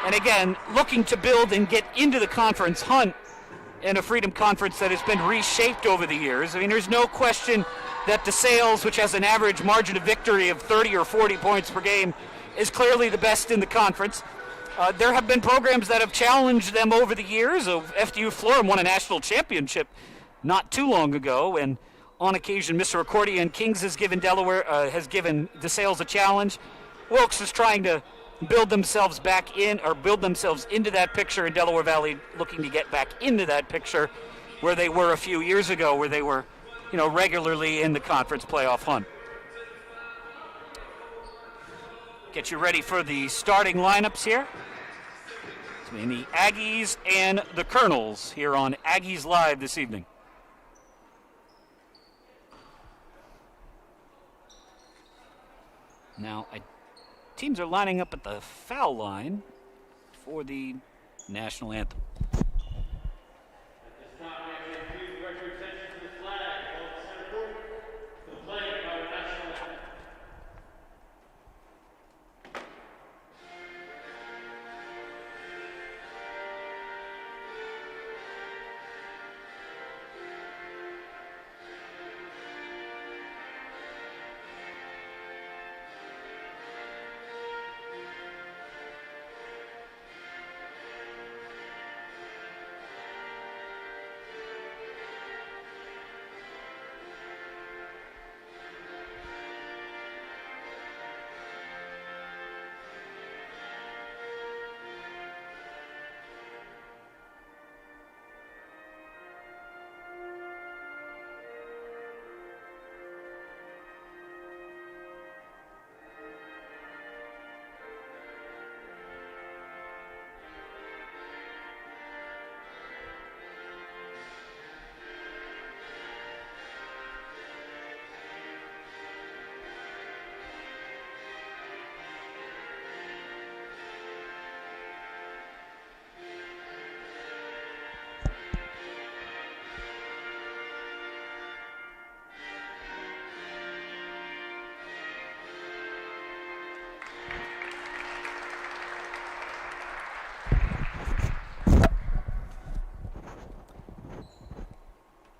And again, looking to build and get into the conference hunt in a Freedom Conference that has been reshaped over the years. I mean, there's no question that DeSales, which has an average margin of victory of 30 or 40 points per game, is clearly the best in the conference. There have been programs that have challenged them over the years. FDU Florham won a national championship not too long ago, and on occasion, Mr. Accordion Kings has given DeSales a challenge. Wilkes is trying to build themselves into that picture, in Delaware Valley looking to get back into that picture where they were a few years ago, where they were, regularly in the conference playoff hunt. Get you ready for the starting lineups here between the Aggies and the Colonels here on Aggies Live this evening. Now, teams are lining up at the foul line for the national anthem.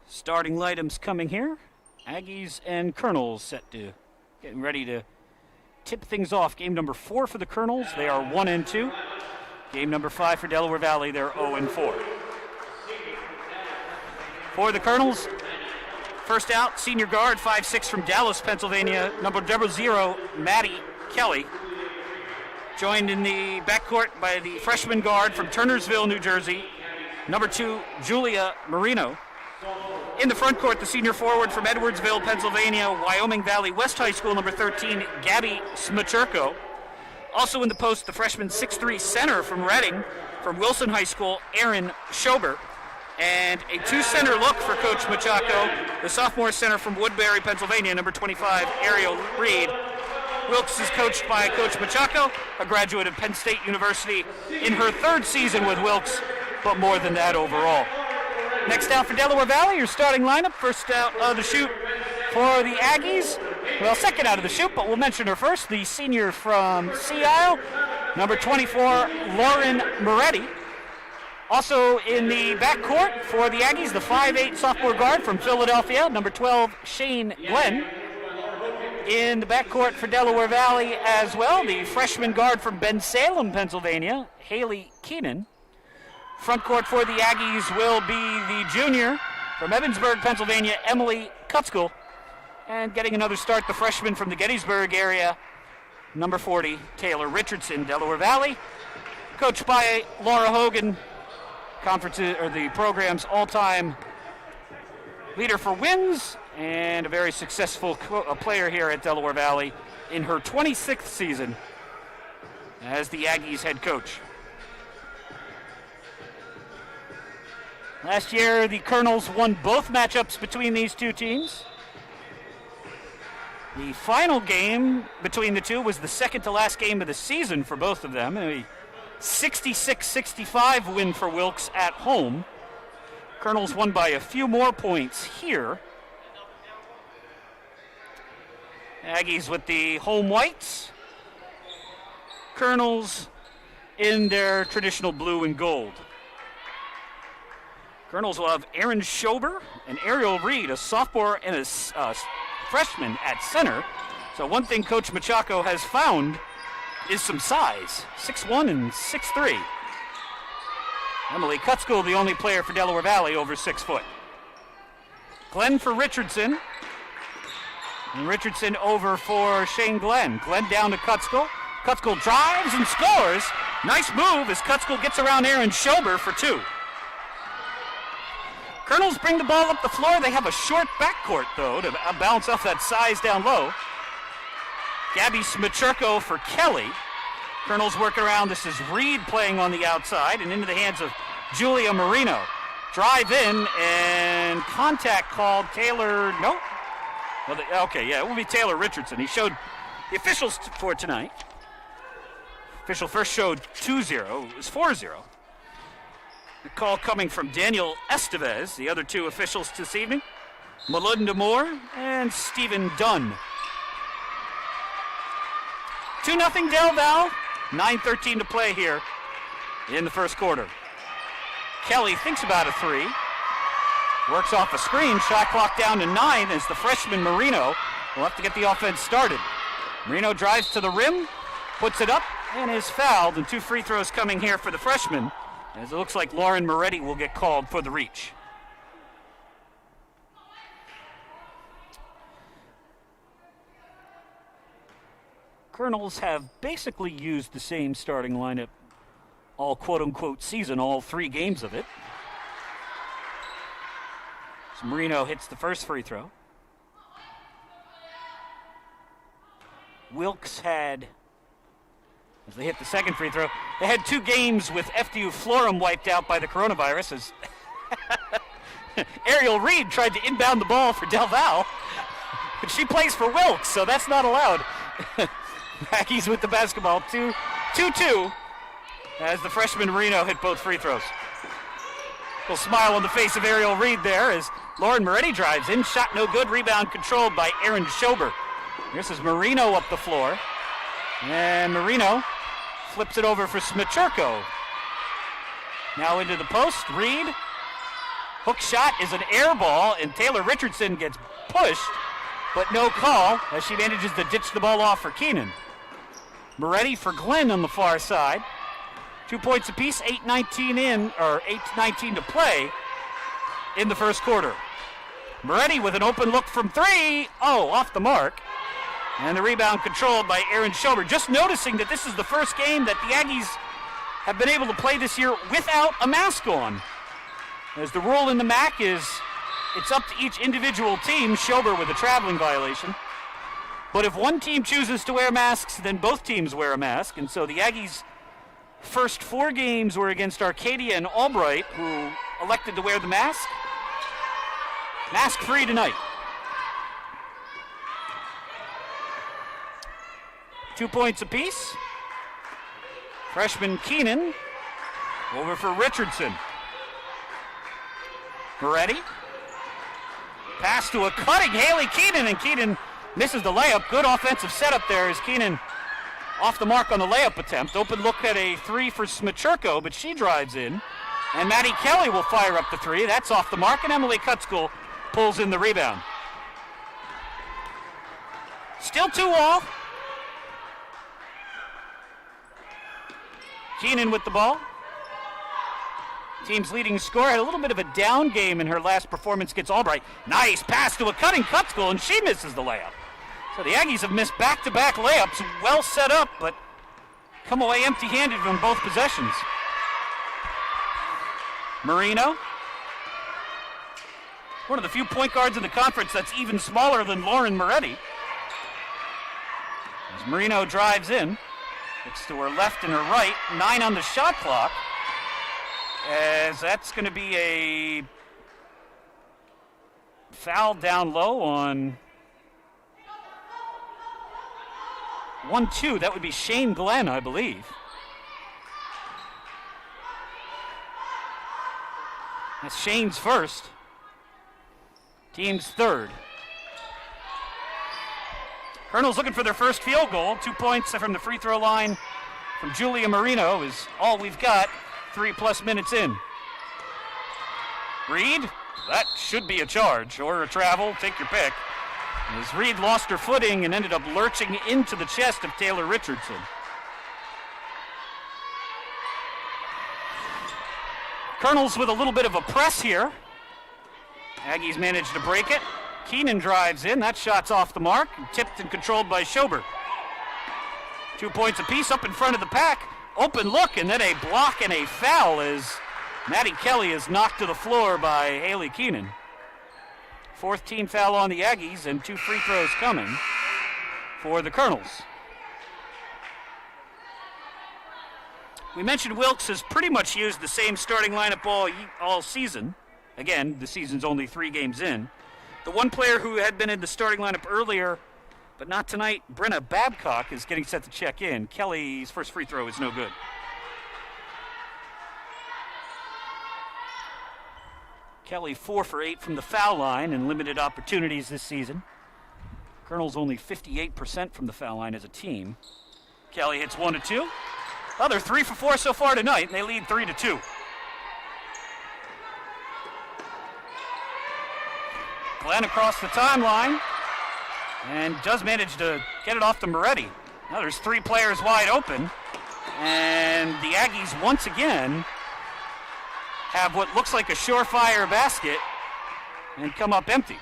Starting items coming here. Aggies and Colonels getting ready to tip things off. Game number 4 for the Colonels. They are 1-2. Game number 5 for Delaware Valley. They're 0-4. For the Colonels, first out, senior guard, 5'6" from Dallas, Pennsylvania, number 0, Maddie Kelly. Joined in the backcourt by the freshman guard from Turnersville, New Jersey, number 2, Julia Marino. In the front court, the senior forward from Edwardsville, Pennsylvania, Wyoming Valley West High School, number 13, Gabby Smacherko. Also in the post, the freshman 6'3" center from Reading, from Wilson High School, Aaron Schober. And a 2-center look for Coach Machako, the sophomore center from Woodbury, Pennsylvania, number 25, Ariel Reed. Wilkes is coached by Coach Machako, a graduate of Penn State University, in her 3rd season with Wilkes, but more than that overall. Next out for Delaware Valley, your starting lineup. First out of the chute for the Aggies. Well, second out of the chute, but we'll mention her first. The senior from Sea Isle, number 24, Lauren Moretti. Also in the backcourt for the Aggies, the 5'8" sophomore guard from Philadelphia, number 12, Shane Glenn. In the backcourt for Delaware Valley as well, the freshman guard from Bensalem, Pennsylvania, Haley Keenan. Front court for the Aggies will be the junior from Evansburg, Pennsylvania, Emily Kutskill. And getting another start, the freshman from the Gettysburg area, number 40, Taylor Richardson. Delaware Valley, coached by Laura Hogan, the program's all-time leader for wins and a very successful player here at Delaware Valley in her 26th season as the Aggies head coach. Last year, the Colonels won both matchups between these two teams. The final game between the two was the second to last game of the season for both of them. A 66-65 win for Wilkes at home. Colonels won by a few more points here. Aggies with the home whites. Colonels in their traditional blue and gold. Colonels will have Aaron Schober and Ariel Reed, a sophomore and a freshman at center. So one thing Coach Machako has found is some size, 6'1" and 6'3". Emily Kutzkel, the only player for Delaware Valley over 6 foot. Glenn for Richardson. And Richardson over for Shane Glenn. Glenn down to Kutzkel. Kutzkel drives and scores. Nice move as Kutzkel gets around Aaron Schober for 2. Colonels bring the ball up the floor. They have a short backcourt, though, to bounce off that size down low. Gabby Smichurko for Kelly. Colonels work around. This is Reed playing on the outside and into the hands of Julia Marino. Drive in and contact called. Taylor, nope. Well, okay, yeah, it will be Taylor Richardson. He showed the officials for tonight. Official first showed 2-0. It was 4-0. The call coming from Daniel Estevez, the other 2 officials this evening. Melinda Moore and Stephen Dunn. 2-0 Del Val. 9:13 to play here in the first quarter. Kelly thinks about a 3. Works off a screen. Shot clock down to 9 as the freshman Marino will have to get the offense started. Marino drives to the rim, puts it up, and is fouled. And 2 free throws coming here for the freshman, as it looks like Lauren Moretti will get called for the reach. Colonels have basically used the same starting lineup all quote-unquote season, all 3 games of it. So Marino hits the first free throw. Wilkes had, as they hit the second free throw, they had 2 games with FDU Florham wiped out by the coronavirus as Ariel Reed tried to inbound the ball for Del Val, but she plays for Wilkes, so that's not allowed. Aggies with the basketball, 2-2, as the freshman Marino hit both free throws. Little smile on the face of Ariel Reed there as Lauren Moretti drives in. Shot no good. Rebound controlled by Aaron Schober. This is Marino up the floor. And Marino flips it over for Smichurko. Now into the post. Reed. Hook shot is an air ball, and Taylor Richardson gets pushed, but no call as she manages to ditch the ball off for Keenan. Moretti for Glenn on the far side. 2 points apiece, 8:19 to play in the first quarter. Moretti with an open look from 3. Oh, off the mark. And the rebound controlled by Aaron Schober. Just noticing that this is the first game that the Aggies have been able to play this year without a mask on. As the rule in the MAC is it's up to each individual team. Schober with a traveling violation. But if one team chooses to wear masks, then both teams wear a mask. And so the Aggies' first 4 games were against Arcadia and Albright, who elected to wear the mask. Mask-free tonight. 2 points apiece. Freshman Keenan over for Richardson. Moretti. Pass to a cutting Haley Keenan, and Keenan misses the layup. Good offensive setup there as Keenan off the mark on the layup attempt. Open look at a 3 for Smichurko, but she drives in. And Maddie Kelly will fire up the 3. That's off the mark, and Emily Kutzkel pulls in the rebound. Still 2 all. Keenan with the ball. Team's leading scorer had a little bit of a down game in her last performance against Albright. Nice pass to a cutting Kutzkel, and she misses the layup. So the Aggies have missed back-to-back layups, well set up, but come away empty-handed from both possessions. Marino. One of the few point guards in the conference that's even smaller than Lauren Moretti. As Marino drives in, it's to her left and her right, 9 on the shot clock, as that's going to be a foul down low on 1-2. That would be Shane Glenn, I believe. That's Shane's first. Team's third. Colonels looking for their first field goal. 2 points from the free throw line from Julia Marino is all we've got 3+ minutes in. Reed, that should be a charge or a travel, take your pick. As Reed lost her footing and ended up lurching into the chest of Taylor Richardson. Colonels with a little bit of a press here. Aggies managed to break it. Keenan drives in. That shot's off the mark. Tipped and controlled by Schober. 2 points apiece up in front of the pack. Open look, and then a block and a foul as Maddie Kelly is knocked to the floor by Haley Keenan. 4th team foul on the Aggies and 2 free throws coming for the Colonels. We mentioned Wilkes has pretty much used the same starting lineup all season. Again, the season's only 3 games in. The one player who had been in the starting lineup earlier, but not tonight, Brenna Babcock, is getting set to check in. Kelly's first free throw is no good. Kelly 4 for 8 from the foul line and limited opportunities this season. Colonels only 58% from the foul line as a team. Kelly hits 1 of 2. They're 3 for 4 so far tonight, and they lead 3-2. Glenn across the timeline and does manage to get it off to Moretti. Now there's 3 players wide open, and the Aggies once again have what looks like a surefire basket and come up empty.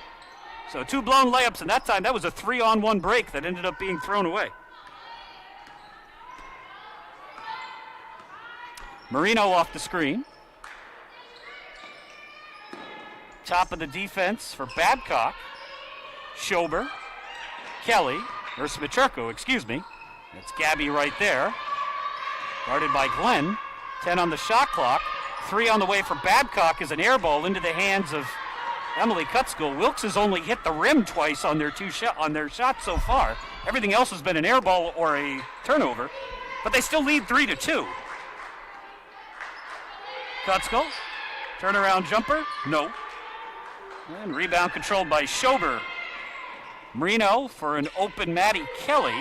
So 2 blown layups, and that time that was a 3-on-1 break that ended up being thrown away. Marino off the screen. Top of the defense for Babcock. Schober. Kelly, or Smicherko, excuse me. That's Gabby right there. Guarded by Glenn. 10 on the shot clock. 3 on the way for Babcock is an air ball into the hands of Emily Kutskill. Wilkes has only hit the rim twice on their shots so far. Everything else has been an air ball or a turnover, but they still lead 3-2. Kutskill, turnaround jumper, no. And rebound controlled by Schober. Marino for an open Maddie Kelly.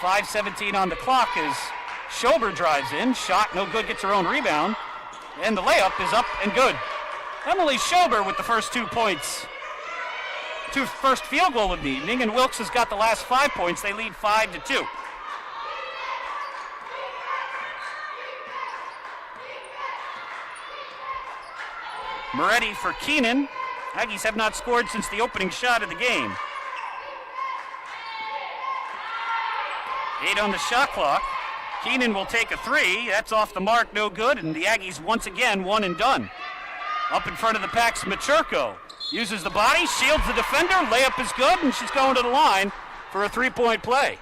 5:17 on the clock as Schober drives in. Shot no good, gets her own rebound. And the layup is up and good. Emily Schober with the first 2 points. First field goal of the evening, and Wilkes has got the last 5 points. They lead 5-2. Moretti for Keenan. Aggies have not scored since the opening shot of the game. 8 on the shot clock. Keenan will take a 3. That's off the mark, no good, and the Aggies once again one and done. Up in front of the pack, Smicherko uses the body, shields the defender, layup is good, and she's going to the line for a 3-point play.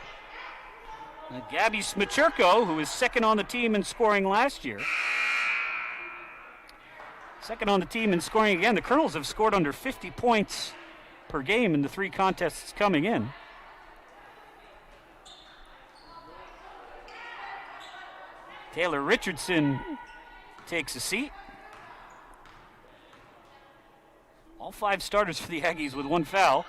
Now, Gabby Smicherko, who is second on the team in scoring last year. Second on the team in scoring again. The Colonels have scored under 50 points per game in the 3 contests coming in. Taylor Richardson takes a seat. All 5 starters for the Aggies with 1 foul.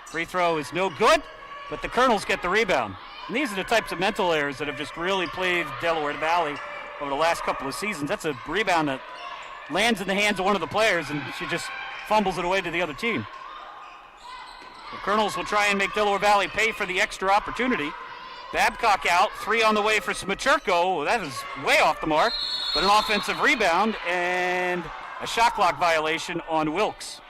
Free throw is no good, but the Colonels get the rebound. And these are the types of mental errors that have just really plagued Delaware Valley over the last couple of seasons. That's a rebound that lands in the hands of one of the players, and she just fumbles it away to the other team. The Colonels will try and make Delaware Valley pay for the extra opportunity. Babcock out, 3 on the way for Smicherko. That is way off the mark, but an offensive rebound and a shot clock violation on Wilkes.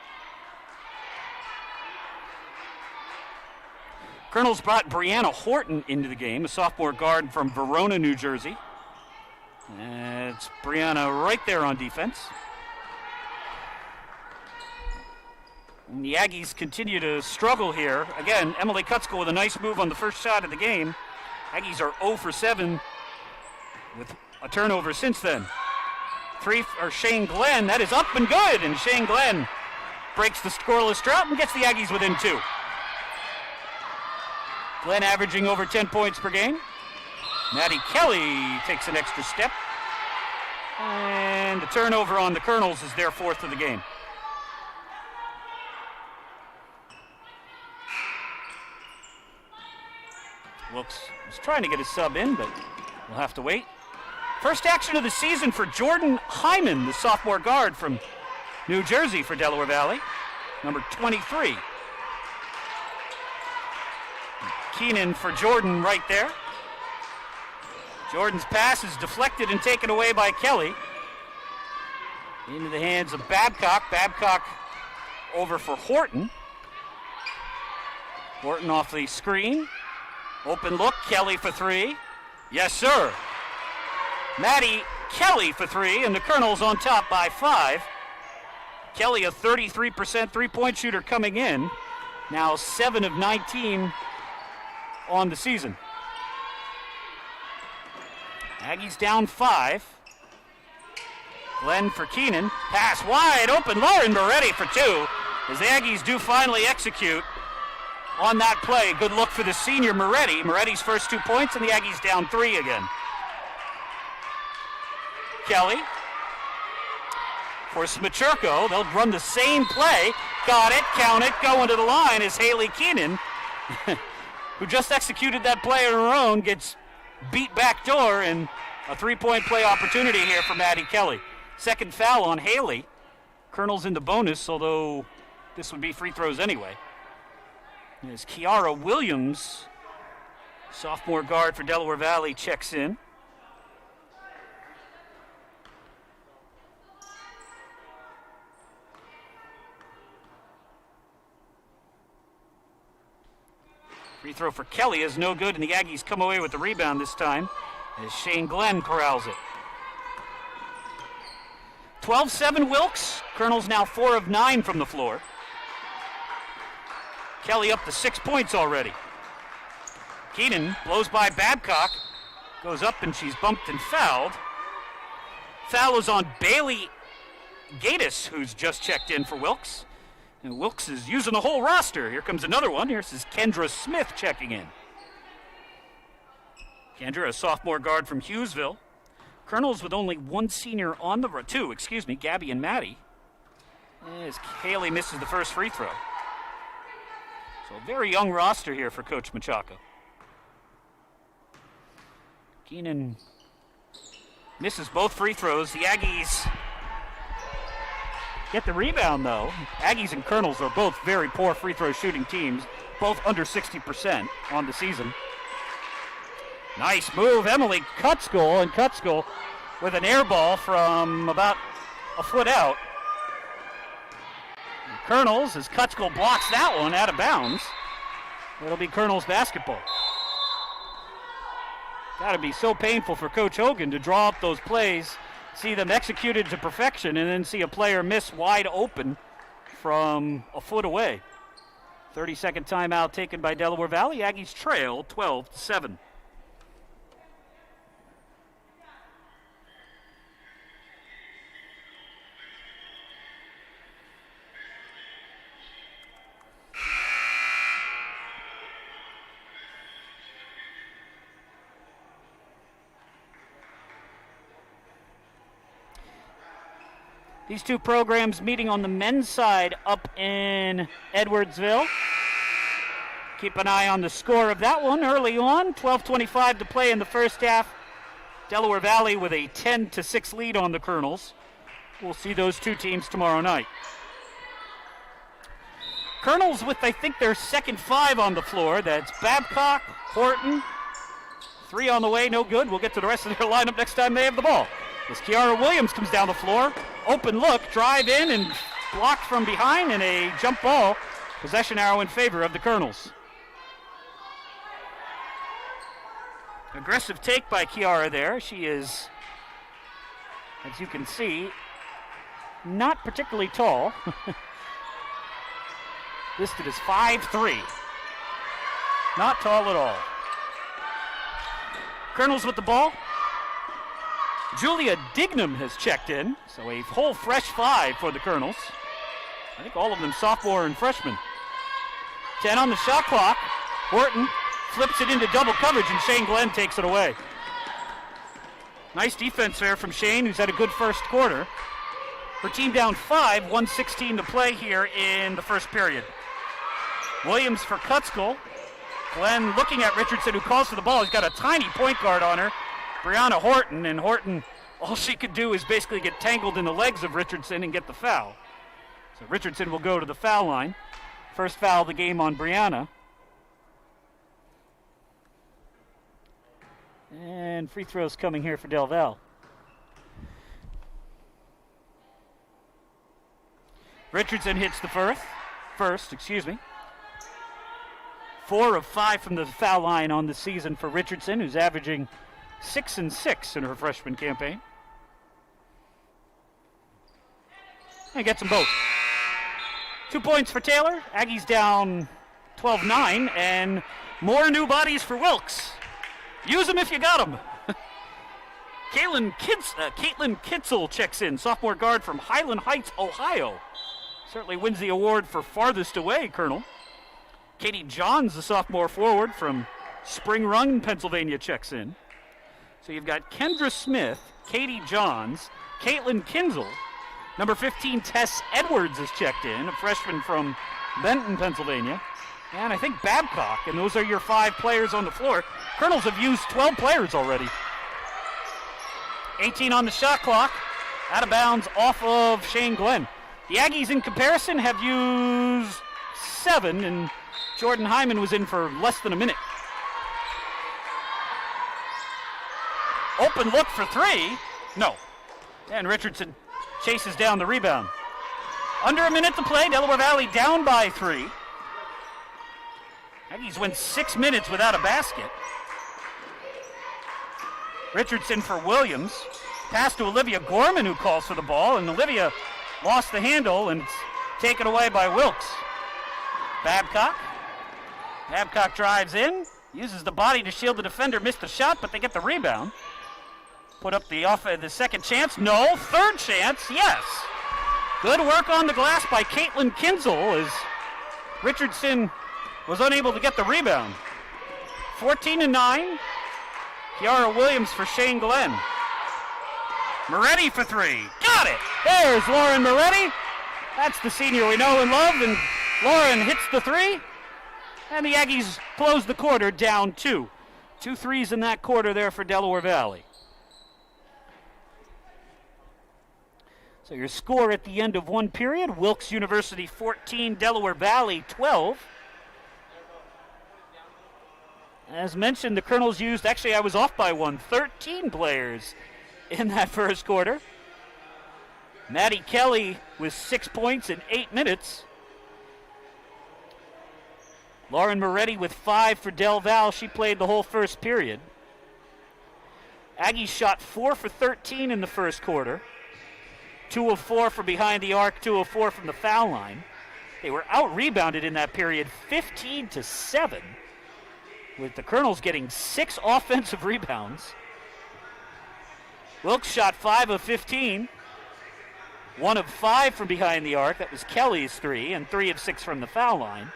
Colonels brought Brianna Horton into the game, a sophomore guard from Verona, New Jersey. It's Brianna right there on defense. And the Aggies continue to struggle here. Again, Emily Kutskill with a nice move on the first shot of the game. Aggies are 0 for 7 with a turnover since then. 3 for Shane Glenn. That is up and good, and Shane Glenn breaks the scoreless drought and gets the Aggies within 2. Glenn averaging over 10 points per game. Maddie Kelly takes an extra step. And the turnover on the Colonels is their 4th of the game. Wilkes was trying to get his sub in, but we'll have to wait. First action of the season for Jordan Hyman, the sophomore guard from New Jersey for Delaware Valley, number 23. Keenan for Jordan right there. Jordan's pass is deflected and taken away by Kelly. Into the hands of Babcock. Babcock over for Horton. Horton off the screen. Open look, Kelly for three. Yes, sir. Maddie Kelly for three, and the Colonels on top by 5. Kelly, a 33% three-point shooter coming in. Now 7 of 19 on the season. Aggies down 5. Glenn for Keenan. Pass wide open. Lauren Moretti for 2. As the Aggies do finally execute on that play. Good look for the senior Moretti. Moretti's first 2 points, and the Aggies down 3 again. Kelly for Smichurko. They'll run the same play. Got it, count it, going to the line is Haley Keenan, who just executed that play on her own, gets beat back door, and a 3-point play opportunity here for Maddie Kelly. Second foul on Haley. Colonel's in the bonus, although this would be free throws anyway. As Kiara Williams, sophomore guard for Delaware Valley, checks in. Free throw for Kelly is no good, and the Aggies come away with the rebound this time as Shane Glenn corrals it. 12-7 Wilkes. Colonel's now 4 of 9 from the floor. Kelly up to 6 points already. Keenan blows by Babcock. Goes up and she's bumped and fouled. Foul is on Bailey Gatis, who's just checked in for Wilkes. And Wilkes is using the whole roster. Here comes another one. Here's Kendra Smith checking in. Kendra, a sophomore guard from Hughesville. Colonels with only one senior on the two, Gabby and Maddie. As Haley misses the first free throw. So a very young roster here for Coach Machako. Keenan misses both free throws. The Aggies get the rebound, though. Aggies and Colonels are both very poor free throw shooting teams, both under 60% on the season. Nice move, Emily Cutskull, and Cutskull with an air ball from about a foot out. And Colonels, as Cutskull blocks that one out of bounds. It'll be Colonels basketball. Got to be so painful for Coach Hogan to draw up those plays, see them executed to perfection, and then see a player miss wide open from a foot away. 30-second timeout taken by Delaware Valley. Aggies trail 12-7. These two programs meeting on the men's side up in Edwardsville. Keep an eye on the score of that one early on. 12:25 to play in the first half. Delaware Valley with a 10-6 lead on the Colonels. We'll see those two teams tomorrow night. Colonels with, I think, their second 5 on the floor. That's Babcock, Horton. 3 on the way, no good. We'll get to the rest of their lineup next time they have the ball. As Kiara Williams comes down the floor. Open look, drive in, and blocked from behind, and a jump ball. Possession arrow in favor of the Colonels. Aggressive take by Kiara there. She is, as you can see, not particularly tall. Listed as 5'3". Not tall at all. Colonels with the ball. Julia Dignam has checked in, so a whole fresh 5 for the Colonels. I think all of them sophomore and freshmen. 10 on the shot clock. Horton flips it into double coverage, and Shane Glenn takes it away. Nice defense there from Shane, who's had a good first quarter. Her team down 5, 1:16 to play here in the first period. Williams for Cutskull. Glenn looking at Richardson, who calls for the ball. He's got a tiny point guard on her, Brianna Horton, and Horton, all she could do is basically get tangled in the legs of Richardson and get the foul. So Richardson will go to the foul line. First foul of the game on Brianna. And free throws coming here for Del Val. Richardson hits the first. 4 of 5 from the foul line on the season for Richardson, who's averaging 6 and 6 in her freshman campaign. And gets them both. 2 points for Taylor. Aggies down 12-9, and more new bodies for Wilkes. Use them if you got them. Caitlin Kitzel checks in, sophomore guard from Highland Heights, Ohio. Certainly wins the award for farthest away, Colonel. Katie Johns, the sophomore forward from Spring Run, Pennsylvania, checks in. So you've got Kendra Smith, Katie Johns, Caitlin Kinzel. Number 15, Tess Edwards is checked in, a freshman from Benton, Pennsylvania. And I think Babcock, and those are your 5 players on the floor. Colonels have used 12 players already. 18 on the shot clock. Out of bounds off of Shane Glenn. The Aggies, in comparison, have used 7, and Jordan Hyman was in for less than a minute. Open look for 3. No. And Richardson chases down the rebound. Under a minute to play, Delaware Valley down by 3. Aggies went 6 minutes without a basket. Richardson for Williams. Pass to Olivia Gorman, who calls for the ball, and Olivia lost the handle, and it's taken away by Wilkes. Babcock drives in, uses the body to shield the defender, missed the shot, but they get the rebound. Put up the second chance. No. Third chance. Yes. Good work on the glass by Caitlin Kinzel as Richardson was unable to get the rebound. 14-9. Kiara Williams for Shane Glenn. Moretti for 3. Got it. There's Lauren Moretti. That's the senior we know and love. And Lauren hits the 3. And the Aggies close the quarter down 2. 2 threes in that quarter there for Delaware Valley. So your score at the end of one period, Wilkes University 14, Delaware Valley 12. As mentioned, the Colonels used, actually I was off by 1, 13 players in that first quarter. Maddie Kelly with 6 points in 8 minutes. Lauren Moretti with 5 for Del Val. She played the whole first period. Aggies shot 4 for 13 in the first quarter. 2 of 4 from behind the arc, 2 of 4 from the foul line. They were out-rebounded in that period 15-7, with the Colonels getting 6 offensive rebounds. Wilkes shot 5 of 15. 1 of 5 from behind the arc. That was Kelly's 3, and 3 of 6 from the foul line.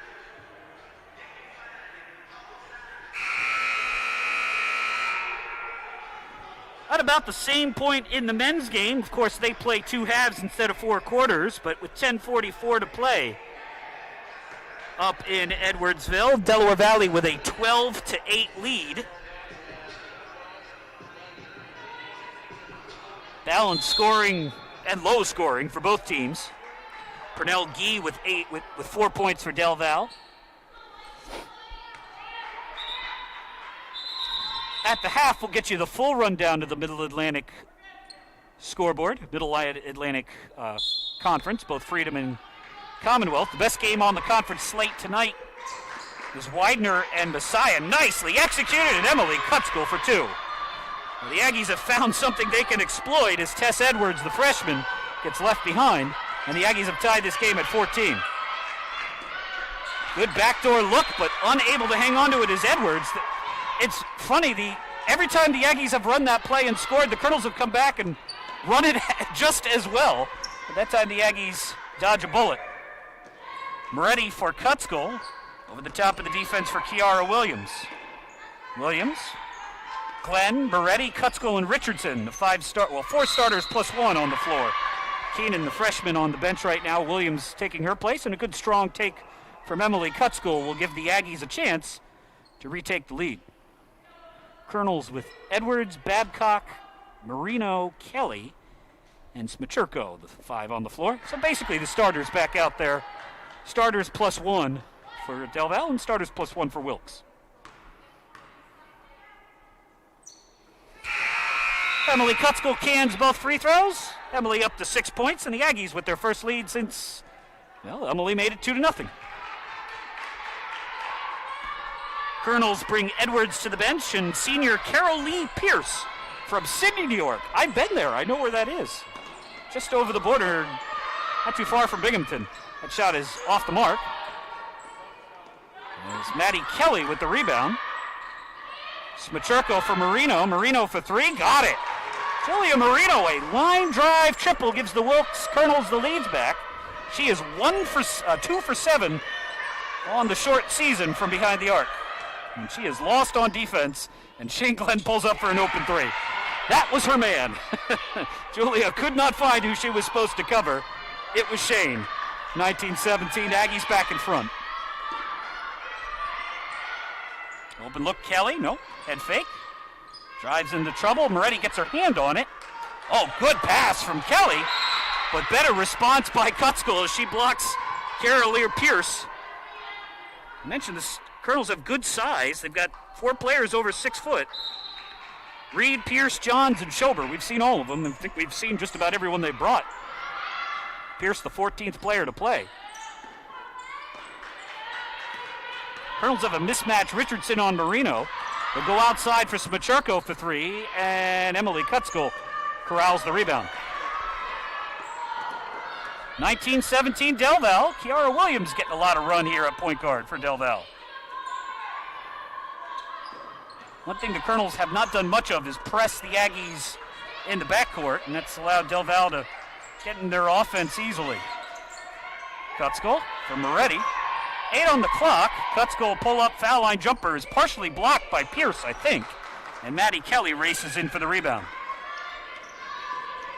At about the same point in the men's game, of course, they play 2 halves instead of 4 quarters, but with 10:44 to play up in Edwardsville, Delaware Valley with a 12-8 lead. Balanced scoring and low scoring for both teams. Pernell Gee with 4 points for Del Val. At the half, we'll get you the full rundown of the Middle Atlantic scoreboard, Middle Atlantic Conference, both Freedom and Commonwealth. The best game on the conference slate tonight is Widener and Messiah. Nicely executed, and Emily Kutzkel for 2. Well, the Aggies have found something they can exploit as Tess Edwards, the freshman, gets left behind, and the Aggies have tied this game at 14. Good backdoor look, but unable to hang on to it is Edwards. It's funny, every time the Aggies have run that play and scored, the Colonels have come back and run it just as well. But that time the Aggies dodge a bullet. Moretti for Kutzkel. Over the top of the defense for Kiara Williams. Glenn, Moretti, Kutzkel, and Richardson, the 4 starters plus 1 on the floor. Keenan, the freshman, on the bench right now. Williams taking her place, and a good strong take from Emily Kutzkel will give the Aggies a chance to retake the lead. Colonels with Edwards, Babcock, Marino, Kelly, and Smichurko, the 5 on the floor. So basically the starters back out there. Starters +1 for Del Val and starters +1 for Wilkes. Emily Kutskill cans both free throws. Emily up to 6 points, and the Aggies with their first lead since, well, Emily made it 2-0. Colonels bring Edwards to the bench, and senior Carol Lee Pierce from Sydney, New York. I've been there. I know where that is. Just over the border, not too far from Binghamton. That shot is off the mark. There's Maddie Kelly with the rebound. Smichurko for Marino. Marino for 3. Got it. Julia Marino, a line drive triple, gives the Wilkes Colonels the leads back. She is 2 for 7 on the short season from behind the arc. And she is lost on defense, and Shane Glenn pulls up for an open 3. That was her man. Julia could not find who she was supposed to cover. It was Shane. 19-17, Aggies back in front. Open look, Kelly. Nope. Head fake. Drives into trouble. Moretti gets her hand on it. Oh, good pass from Kelly. But better response by Kutskill as she blocks Carolier Pierce. I mentioned the Colonels have good size. They've got 4 players over 6 foot. Reed, Pierce, Johns, and Schober. We've seen all of them. I think we've seen just about everyone they brought. Pierce, the 14th player to play. Colonels have a mismatch. Richardson on Marino. They'll go outside for Smichurko for 3, and Emily Kutskill corrals the rebound. 19-17 Del Val. Kiara Williams getting a lot of run here at point guard for Del Val. One thing the Colonels have not done much of is press the Aggies in the backcourt, and that's allowed Del Val to get in their offense easily. Kutskill for Moretti. 8 on the clock. Kutskill pull-up foul line jumper is partially blocked by Pierce, I think. And Maddie Kelly races in for the rebound.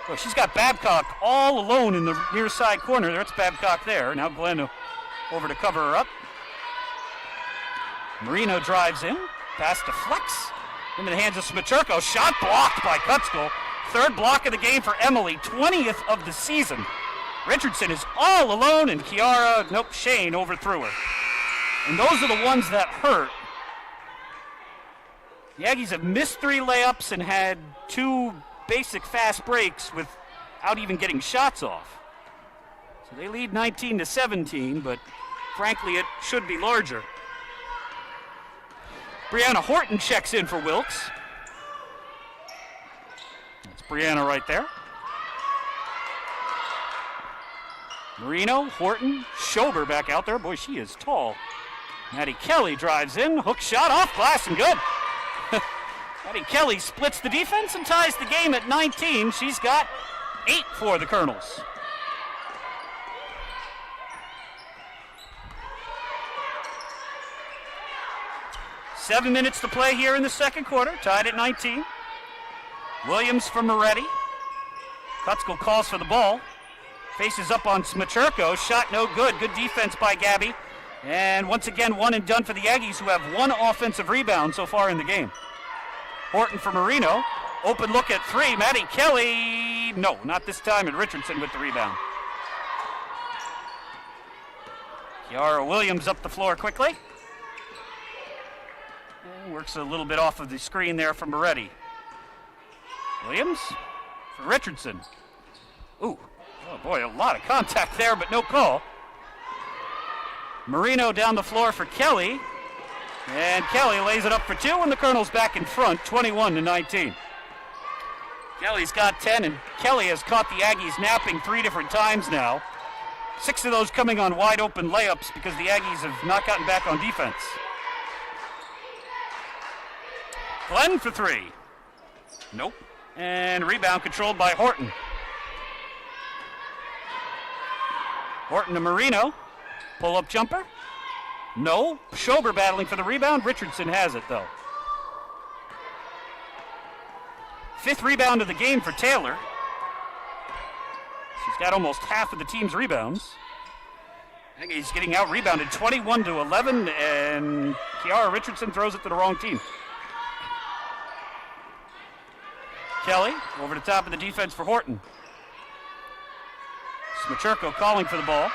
Well, she's got Babcock all alone in the near side corner. That's Babcock there. Now Glenn over to cover her up. Marino drives in. Pass to Flex. Into the hands of Smichurko. Shot blocked by Kutskill. 3rd block of the game for Emily. 20th of the season. Richardson is all alone, and Shane overthrew her. And those are the ones that hurt. The Aggies have missed 3 layups and had 2 basic fast breaks without even getting shots off. So they lead 19-17, but frankly it should be larger. Brianna Horton checks in for Wilkes. That's Brianna right there. Marino, Horton, Schober back out there. Boy, she is tall. Maddie Kelly drives in. Hook shot off glass and good. Maddie Kelly splits the defense and ties the game at 19. She's got 8 for the Colonels. Seven minutes to play here in the second quarter. Tied at 19. Williams for Moretti. Kutskill calls for the ball. Faces up on Smichurko. Shot no good. Good defense by Gabby. And once again, 1 and done for the Aggies, who have 1 offensive rebound so far in the game. Horton for Marino. Open look at 3. Maddie Kelly. No, not this time. And Richardson with the rebound. Kiara Williams up the floor quickly. And works a little bit off of the screen there for Moretti. Williams for Richardson. Ooh. Oh boy, a lot of contact there, but no call. Marino down the floor for Kelly. And Kelly lays it up for 2, and the Colonels back in front, 21-19. Kelly's got 10, and Kelly has caught the Aggies napping 3 different times now. 6 of those coming on wide open layups because the Aggies have not gotten back on defense. Glenn for 3. Nope. And rebound controlled by Horton. Horton to Marino. Pull-up jumper. No. Schober battling for the rebound. Richardson has it, though. 5th rebound of the game for Taylor. She's got almost half of the team's rebounds. Aggies getting out rebounded 21-11, and Kiara Richardson throws it to the wrong team. Kelly over the top of the defense for Horton. Smacherko calling for the ball.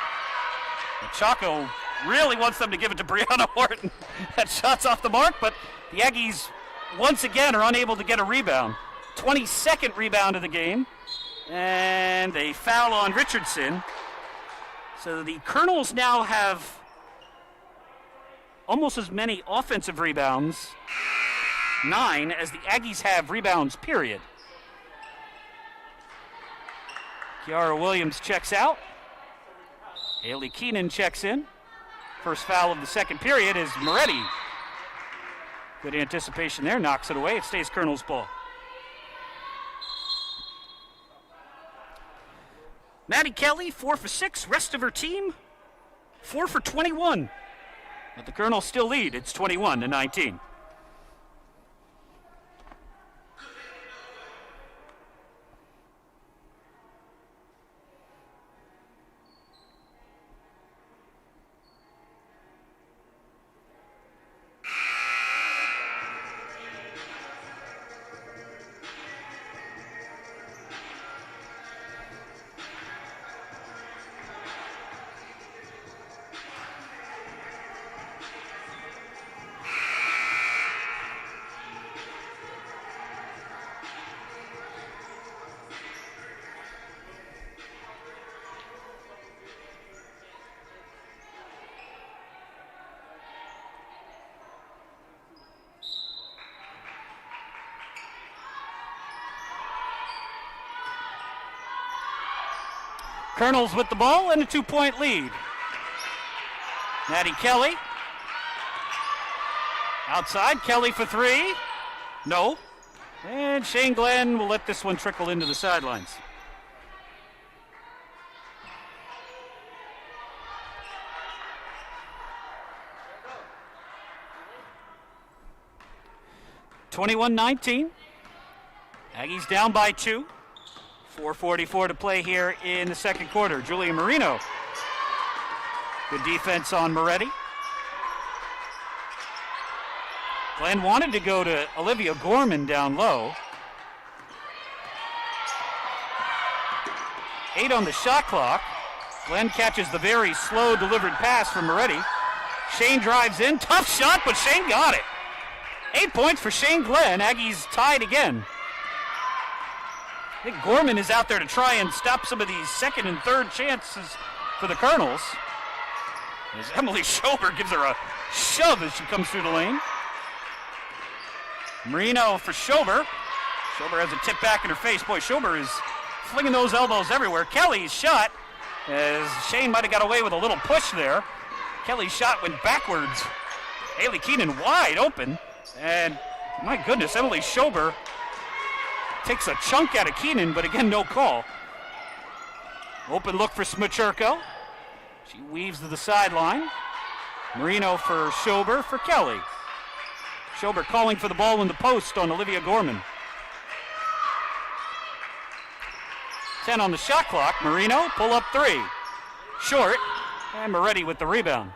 Chaco really wants them to give it to Brianna Horton. That shot's off the mark, but the Aggies once again are unable to get a rebound. 22nd rebound of the game, and a foul on Richardson. So the Colonels now have almost as many offensive rebounds, 9, as the Aggies have rebounds, period. Kiara Williams checks out. Haley Keenan checks in. First foul of the second period is Moretti. Good anticipation there, knocks it away. It stays Colonels' ball. Maddie Kelly, 4 for 6. Rest of her team, 4 for 21. But the Colonels still lead. It's 21-19. Colonels with the ball and a 2-point lead. Maddie Kelly. Outside, Kelly for 3. No. And Shane Glenn will let this one trickle into the sidelines. (21-19). Aggies down by 2. 4:44 to play here in the second quarter. Julia Marino. Good defense on Moretti. Glenn wanted to go to Olivia Gorman down low. 8 on the shot clock. Glenn catches the very slow delivered pass from Moretti. Shane drives in. Tough shot, but Shane got it. 8 points for Shane Glenn. Aggies tied again. I think Gorman is out there to try and stop some of these second and third chances for the Colonels. As Emily Schober gives her a shove as she comes through the lane. Marino for Schober. Schober has a tip back in her face. Boy, Schober is flinging those elbows everywhere. Kelly's shot, as Shane might have got away with a little push there. Kelly's shot went backwards. Haley Keenan wide open. And my goodness, Emily Schober takes a chunk out of Keenan, but again, no call. Open look for Smacherko. She weaves to the sideline. Marino for Schober for Kelly. Schober calling for the ball in the post on Olivia Gorman. 10 on the shot clock. Marino, pull up 3. Short, and Moretti with the rebound.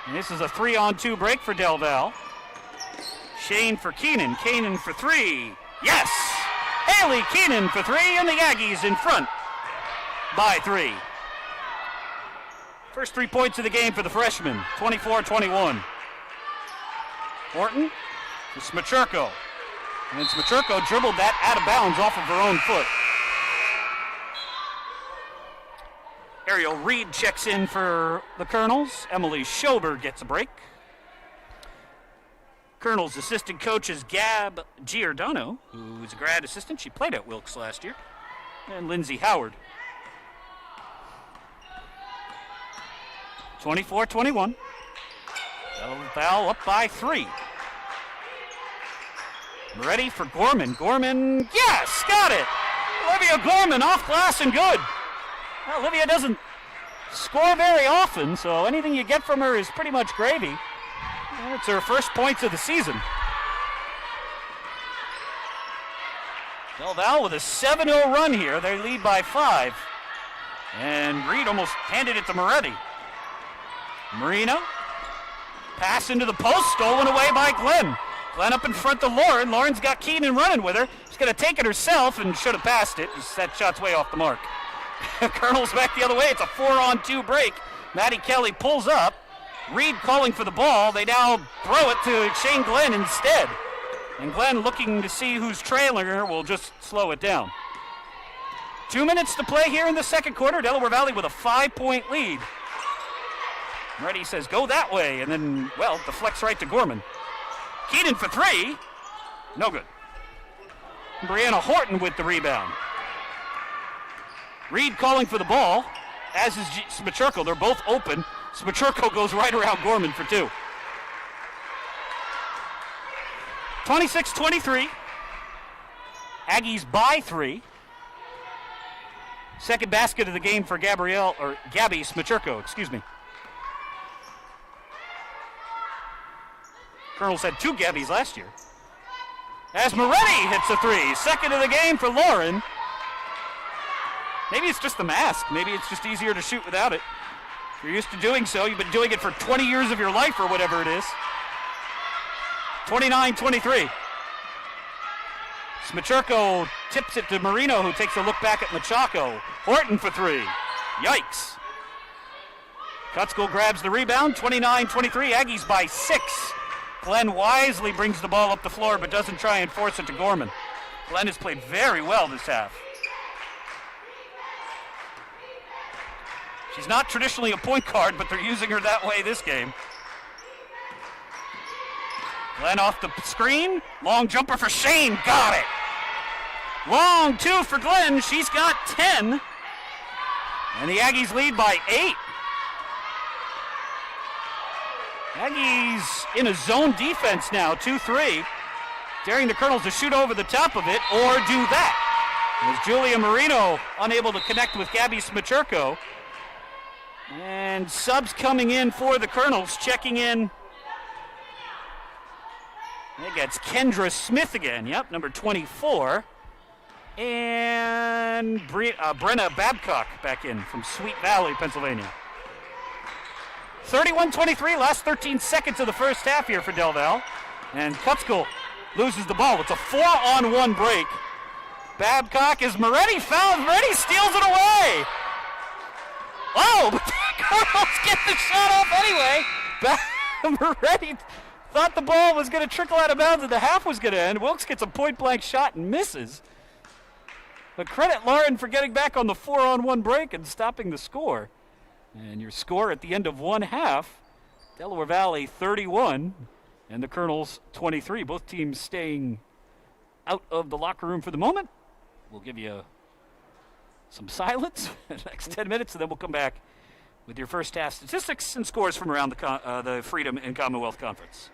And this is a 3-on-2 break for Del Val. Shane for Keenan. Keenan for 3. Yes! Haley Keenan for 3, and the Aggies in front by 3. First 3 points of the game for the freshman, 24-21. Horton to Smacherko. And Smacherko dribbled that out of bounds off of her own foot. Ariel Reed checks in for the Colonels. Emily Schober gets a break. Colonel's assistant coach is Gab Giordano, who is a grad assistant. She played at Wilkes last year. And Lindsay Howard. 24-21. Val up by 3. Moretti for Gorman. Gorman, yes, got it. Olivia Gorman off glass and good. Well, Olivia doesn't score very often, so anything you get from her is pretty much gravy. It's her first points of the season. Del Val with a 7-0 run here. They lead by 5. And Reed almost handed it to Moretti. Marino. Pass into the post, stolen away by Glenn. Glenn up in front of Lauren. Lauren's got Keenan running with her. She's going to take it herself and should have passed it. Just that shot's way off the mark. Colonel's back the other way. It's a 4-on-2 break. Maddie Kelly pulls up. Reed calling for the ball. They now throw it to Shane Glenn instead. And Glenn, looking to see who's trailing her, will just slow it down. 2 minutes to play here in the second quarter. Delaware Valley with a 5-point lead. Moretti says, go that way, and then, well, deflects right to Gorman. Keenan for three. No good. Brianna Horton with the rebound. Reed calling for the ball, as is Smachurko. They're both open. Smachurko goes right around Gorman for two. 26-23. Aggies by three. Second basket of the game for Gabby Smachurko, excuse me. Colonels had two Gabbies last year. As Moretti hits a three. Second of the game for Lauren. Maybe it's just the mask. Maybe it's just easier to shoot without it. If you're used to doing so, you've been doing it for 20 years of your life or whatever it is. 29-23. Smachurko tips it to Marino, who takes a look back at Machako. Horton for three. Yikes. Kutskill grabs the rebound. 29-23. Aggies by six. Glenn wisely brings the ball up the floor, but doesn't try and force it to Gorman. Glenn has played very well this half. She's not traditionally a point guard, but they're using her that way this game. Glenn off the screen. Long jumper for Shane. Got it. Long two for Glenn. She's got 10. And the Aggies lead by 8. Aggies in a zone defense now, 2-3. Daring the Colonels to shoot over the top of it or do that. As Julia Marino unable to connect with Gabby Smachurko. And subs coming in for the Colonels, checking in. I think it's Kendra Smith again, yep, number 24. And Brenna Babcock back in from Sweet Valley, Pennsylvania. 31-23, last 13 seconds of the first half here for Del Val. And Kutskill loses the ball. It's a 4-on-1 break. Babcock is Moretti fouled. Moretti steals it away. Oh, but the Colonels get the shot off anyway. Moretti thought the ball was going to trickle out of bounds and the half was going to end. Wilkes gets a point-blank shot and misses. But credit Lauren for getting back on the 4-on-1 break and stopping the score. And your score at the end of one half, Delaware Valley 31 and the Colonels 23. Both teams staying out of the locker room for the moment. We'll give you some silence in the next 10 minutes, and then we'll come back with your first half statistics and scores from around the Freedom and Commonwealth Conference.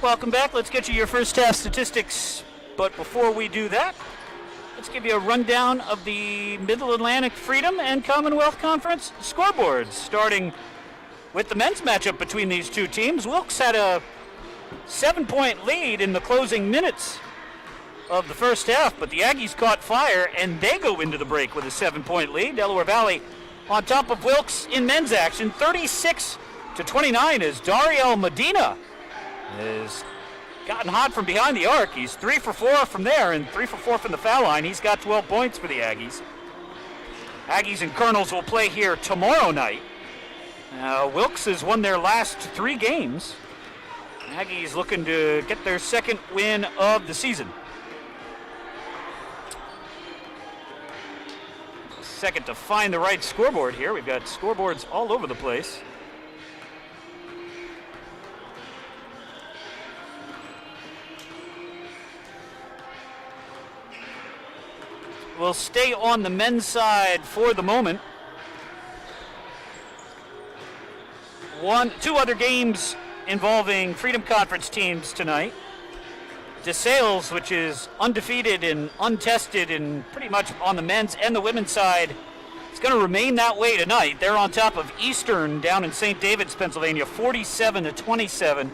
Welcome back. Let's get you your first half statistics. But before we do that, let's give you a rundown of the Middle Atlantic Freedom and Commonwealth Conference scoreboards, starting with the men's matchup between these two teams. Wilkes had a 7-point lead in the closing minutes of the first half, but the Aggies caught fire, and they go into the break with a 7-point lead. Delaware Valley on top of Wilkes in men's action, 36-29, as Dariel Medina has gotten hot from behind the arc. He's 3 for 4 from there and 3 for 4 from the foul line. He's got 12 points for the Aggies. Aggies and Colonels will play here tomorrow night. Wilkes has won their last 3 games. Aggies looking to get their second win of the season. Second to find the right scoreboard here. We've got scoreboards all over the place. We'll stay on the men's side for the moment. 2 other games involving Freedom Conference teams tonight. DeSales, which is undefeated and untested and pretty much on the men's and the women's side, it's going to remain that way tonight. They're on top of Eastern down in St. David's, Pennsylvania, 47-27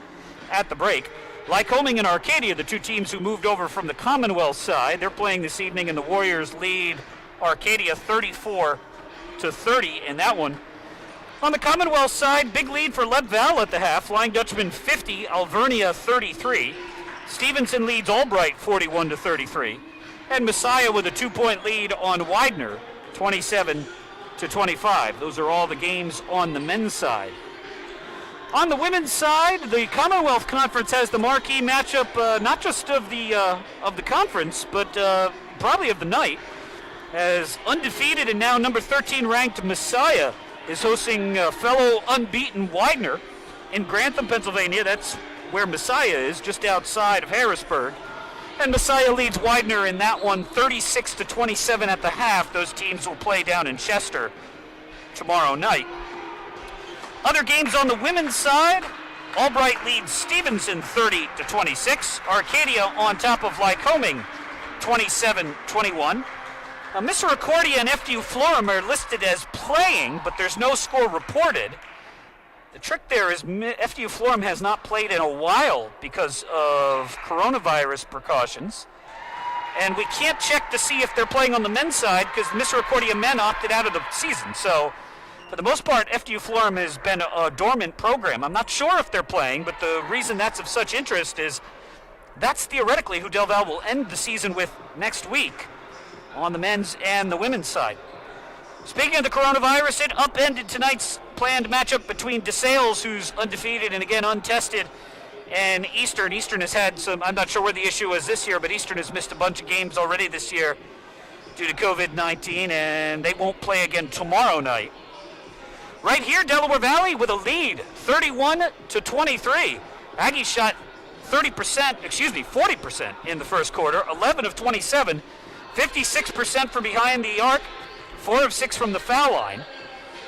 at the break. Lycoming and Arcadia, the 2 teams who moved over from the Commonwealth side, they're playing this evening, and the Warriors lead Arcadia 34-30 in that one. On the Commonwealth side, big lead for Leadville at the half. Flying Dutchman 50, Alvernia 33. Stevenson leads Albright 41-33. And Messiah with a 2-point lead on Widener, 27-25. Those are all the games on the men's side. On the women's side, the Commonwealth Conference has the marquee matchup, not just of the conference, but probably of the night, as undefeated and now number 13 ranked Messiah is hosting fellow unbeaten Widener in Grantham, Pennsylvania. That's where Messiah is, just outside of Harrisburg. And Messiah leads Widener in that one 36-27 at the half. Those teams will play down in Chester tomorrow night. Other games on the women's side, Albright leads Stevenson 30-26. Arcadia on top of Lycoming 27-21. Misericordia and FDU Florham are listed as playing, but there's no score reported. The trick there is FDU Florham has not played in a while because of coronavirus precautions. And we can't check to see if they're playing on the men's side because Misericordia men opted out of the season. So for the most part, FDU Florham has been a dormant program. I'm not sure if they're playing, but the reason that's of such interest is that's theoretically who Del Val will end the season with next week on the men's and the women's side. Speaking of the coronavirus, it upended tonight's planned matchup between DeSales, who's undefeated and again untested, and Eastern. Eastern has had some, I'm not sure where the issue is this year, but Eastern has missed a bunch of games already this year due to COVID-19, and they won't play again tomorrow night. Right here, Delaware Valley with a lead, 31-23. Aggies shot 40% in the first quarter, 11 of 27, 56% from behind the arc, 4 of 6 from the foul line.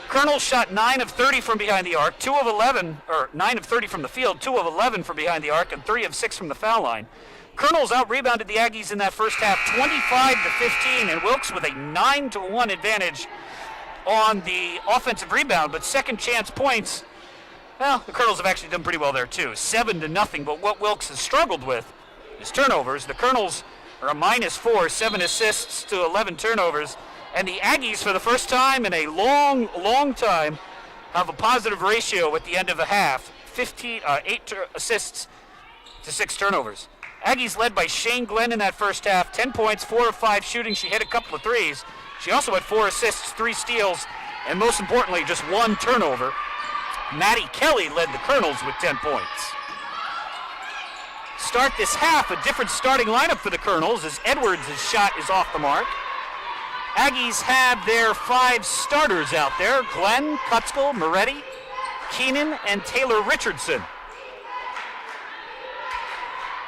Colonels shot 9 of 30 from behind the arc, 9 of 30 from the field, 2 of 11 from behind the arc, and 3 of 6 from the foul line. Colonels out-rebounded the Aggies in that first half, 25-15, and Wilkes with a 9-1 advantage on the offensive rebound, but second chance points, well, the Colonels have actually done pretty well there too, 7-0, but what Wilkes has struggled with is turnovers. The Colonels are a -4, 7 assists to 11 turnovers, and the Aggies, for the first time in a long time, have a positive ratio at the end of the half, 8 assists to 6 turnovers. Aggies led by Shane Glenn in that first half, 10 points, 4 of 5 shooting. She hit a couple of threes. She also had 4 assists, 3 steals, and most importantly, just 1 turnover. Maddie Kelly led the Colonels with 10 points. Start this half, a different starting lineup for the Colonels as Edwards' shot is off the mark. Aggies have their 5 starters out there: Glenn, Kutzkel, Moretti, Keenan, and Taylor Richardson.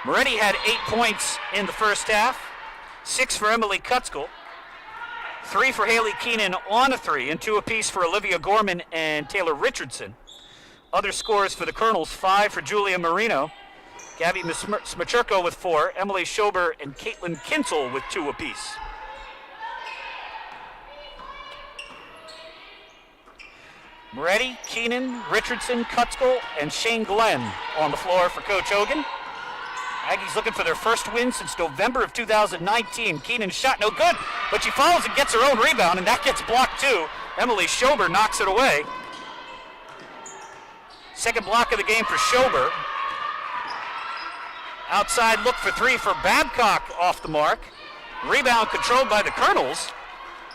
Moretti had 8 points in the first half, 6 for Emily Kutzkel, 3 for Haley Keenan on a 3, and 2 apiece for Olivia Gorman and Taylor Richardson. Other scores for the Colonels: 5 for Julia Marino, Gabby Smacherko with 4. Emily Schober and Caitlin Kinsel with 2 apiece. Moretti, Keenan, Richardson, Kutzkel, and Shane Glenn on the floor for Coach Hogan. Aggies looking for their first win since November of 2019. Keenan's shot no good, but she follows and gets her own rebound, and that gets blocked too. Emily Schober knocks it away. Second block of the game for Schober. Outside look for 3 for Babcock, off the mark. Rebound controlled by the Colonels.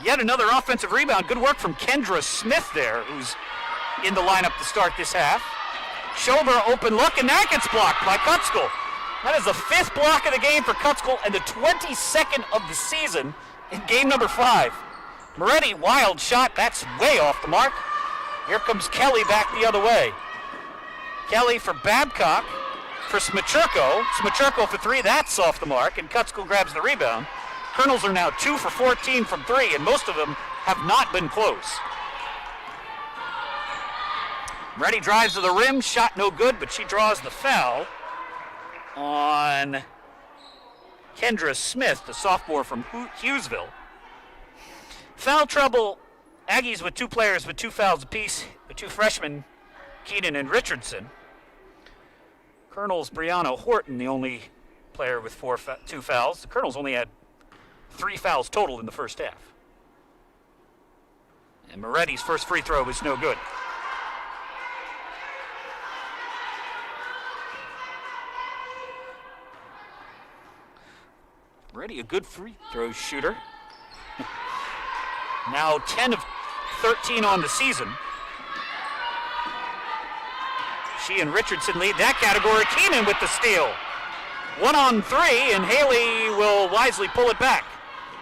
Yet another offensive rebound. Good work from Kendra Smith there, who's in the lineup to start this half. Schober open look, and that gets blocked by Kutzkel. That is the 5th block of the game for Kutzkel and the 22nd of the season in game number 5. Moretti, wild shot. That's way off the mark. Here comes Kelly back the other way. Kelly for Babcock, for Smacherko. Smacherko for 3, that's off the mark, and Kutzkel grabs the rebound. Colonels are now 2 for 14 from 3, and most of them have not been close. Moretti drives to the rim, shot no good, but she draws the foul on Kendra Smith, the sophomore from Hughesville. Foul trouble, Aggies with 2 players with 2 fouls apiece, the 2 freshmen, Keenan and Richardson. Colonels, Brianna Horton, the only player with 2 fouls. The Colonels only had 3 fouls total in the first half. And Moretti's first free throw was no good. Moretti, a good free throw shooter. Now 10 of 13 on the season. She and Richardson lead that category. Keenan with the steal. 1 on 3, and Haley will wisely pull it back.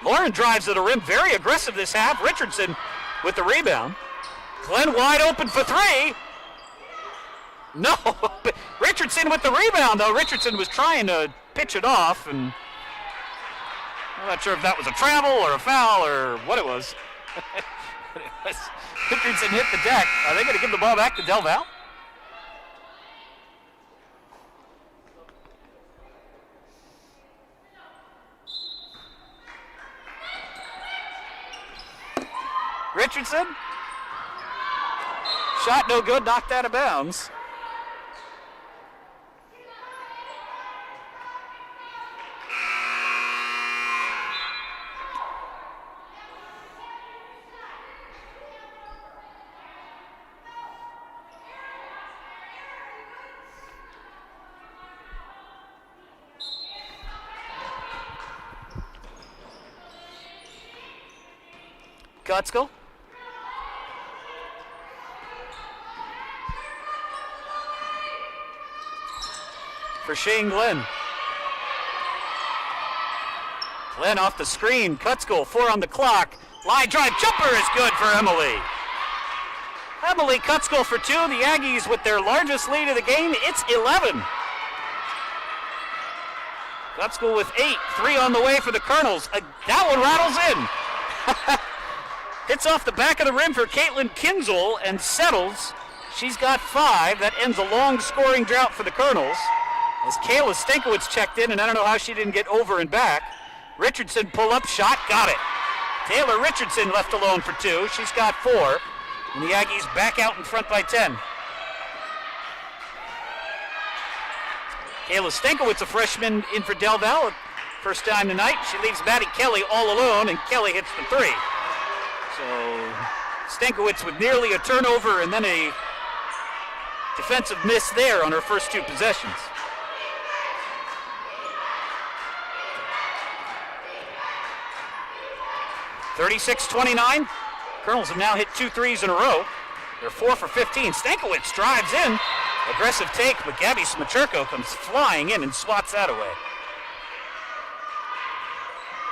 Lauren drives to the rim, very aggressive this half. Richardson with the rebound. Glenn wide open for 3. No, Richardson with the rebound, though. Richardson was trying to pitch it off, and I'm not sure if that was a travel or a foul or what it was. Richardson hit the deck. Are they going to give the ball back to Del Val? Richardson. Shot no good, knocked out of bounds. Kutzkel. For Shane Glenn. Glenn off the screen. Kutzkel, 4 on the clock. Line drive jumper is good for Emily. Emily Kutzkel for 2. The Aggies with their largest lead of the game. It's 11. Kutzkel with 8. 3 on the way for the Colonels. That one rattles in. Hits off the back of the rim for Caitlin Kinsel and settles. She's got 5. That ends a long scoring drought for the Colonels. As Kayla Stankiewicz checked in, and I don't know how she didn't get over and back. Richardson pull-up shot, got it. Taylor Richardson left alone for 2. She's got 4. And the Aggies back out in front by 10. Kayla Stankiewicz, a freshman, in for Del Val. First time tonight. She leaves Maddie Kelly all alone, and Kelly hits the 3. So Stankiewicz with nearly a turnover and then a defensive miss there on her first 2 possessions. (36-29). Colonels have now hit 2 threes in a row. They're 4 for 15. Stankiewicz drives in. Aggressive take, but Gabby Smacherko comes flying in and swats that away.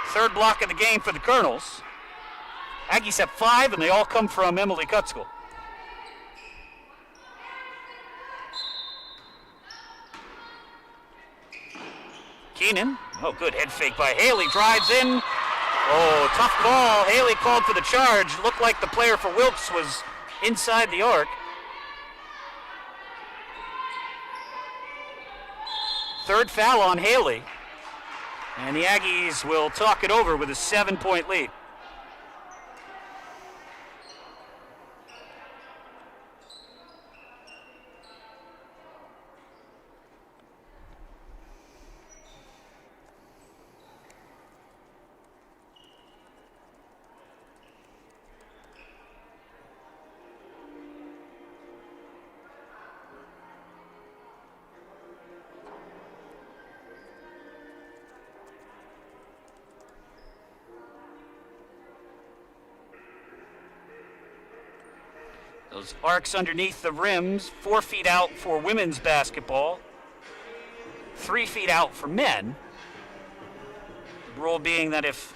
Third block of the game for the Colonels. Aggies have 5, and they all come from Emily Kutzkel. Keenan. Oh, good head fake by Haley. Drives in. Oh, tough call. Haley called for the charge. Looked like the player for Wilkes was inside the arc. Third foul on Haley. And the Aggies will talk it over with a 7-point lead. Those arcs underneath the rims, 4 feet out for women's basketball, 3 feet out for men. The rule being that if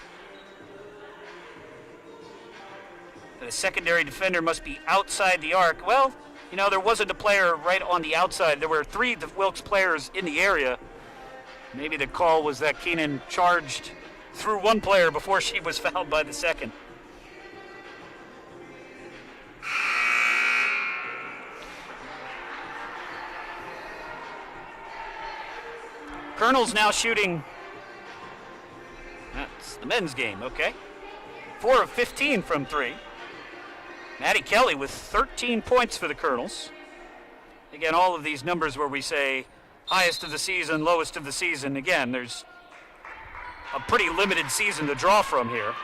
a secondary defender must be outside the arc. Well, you know, there wasn't a player right on the outside. There were 3 Wilkes players in the area. Maybe the call was that Keenan charged through one player before she was fouled by the second. Colonel's now shooting, that's the men's game, okay. 4 of 15 from 3. Maddie Kelly with 13 points for the Colonels. Again, all of these numbers where we say highest of the season, lowest of the season, again, there's a pretty limited season to draw from here.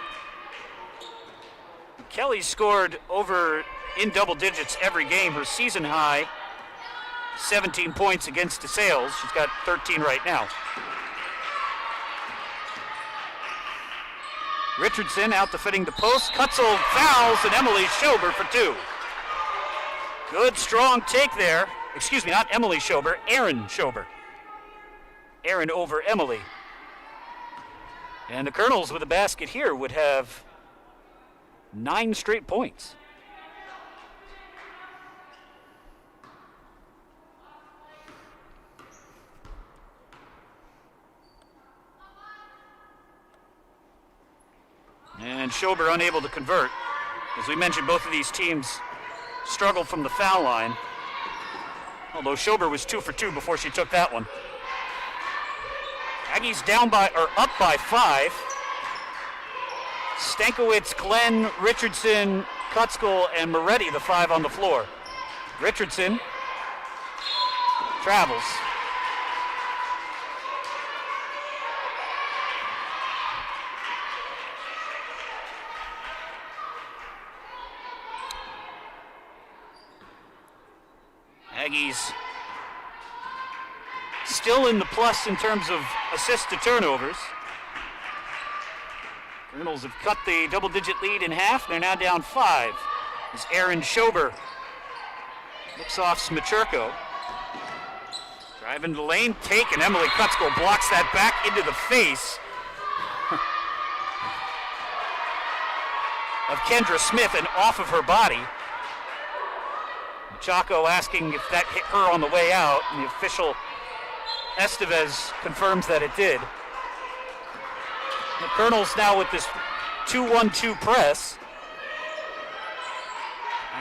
Kelly scored over in double digits every game. Her season high, 17 points against DeSales. She's got 13 right now. Richardson out defending the post. Kutzel fouls, and Emily Schober for 2. Good, strong take there. Excuse me, not Emily Schober, Erin Schober. Erin over Emily. And the Colonels with a basket here would have 9 straight points. And Schober unable to convert. As we mentioned, both of these teams struggle from the foul line. Although Schober was 2 for 2 before she took that one. Aggies up by 5. Stankiewicz, Glenn, Richardson, Kutzel, and Moretti, the 5 on the floor. Richardson travels. Aggies still in the plus in terms of assists to turnovers. Colonels have cut the double-digit lead in half. They're now down 5. As Erin Schober looks off Smichurko. Driving the lane, take, and Emily Kutzel blocks that back into the face of Kendra Smith and off of her body. Chaco asking if that hit her on the way out, and the official Estevez confirms that it did. The Colonels now with this 2-1-2 press.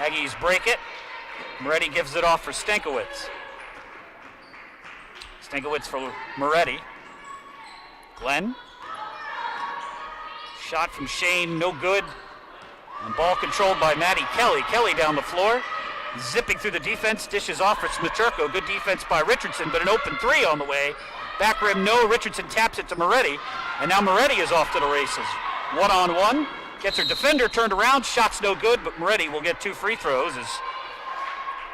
Aggies break it. Moretti gives it off for Stankiewicz. Stankiewicz for Moretti. Glenn. Shot from Shane, no good. And ball controlled by Maddie Kelly. Kelly down the floor. Zipping through the defense, dishes off for Smichurko. Good defense by Richardson, but an open 3 on the way. Back rim, no. Richardson taps it to Moretti, and now Moretti is off to the races. 1-on-1, gets her defender turned around. Shot's no good, but Moretti will get 2 free throws as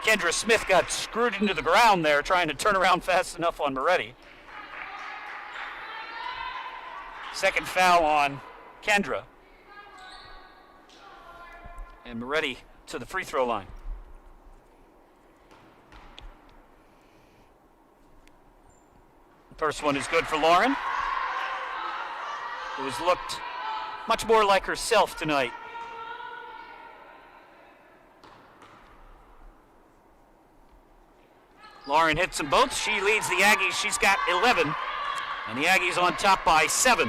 Kendra Smith got screwed into the ground there, trying to turn around fast enough on Moretti. Second foul on Kendra. And Moretti to the free throw line. First one is good for Lauren, who has looked much more like herself tonight. Lauren hits them both. She leads the Aggies. She's got 11, and the Aggies on top by 7.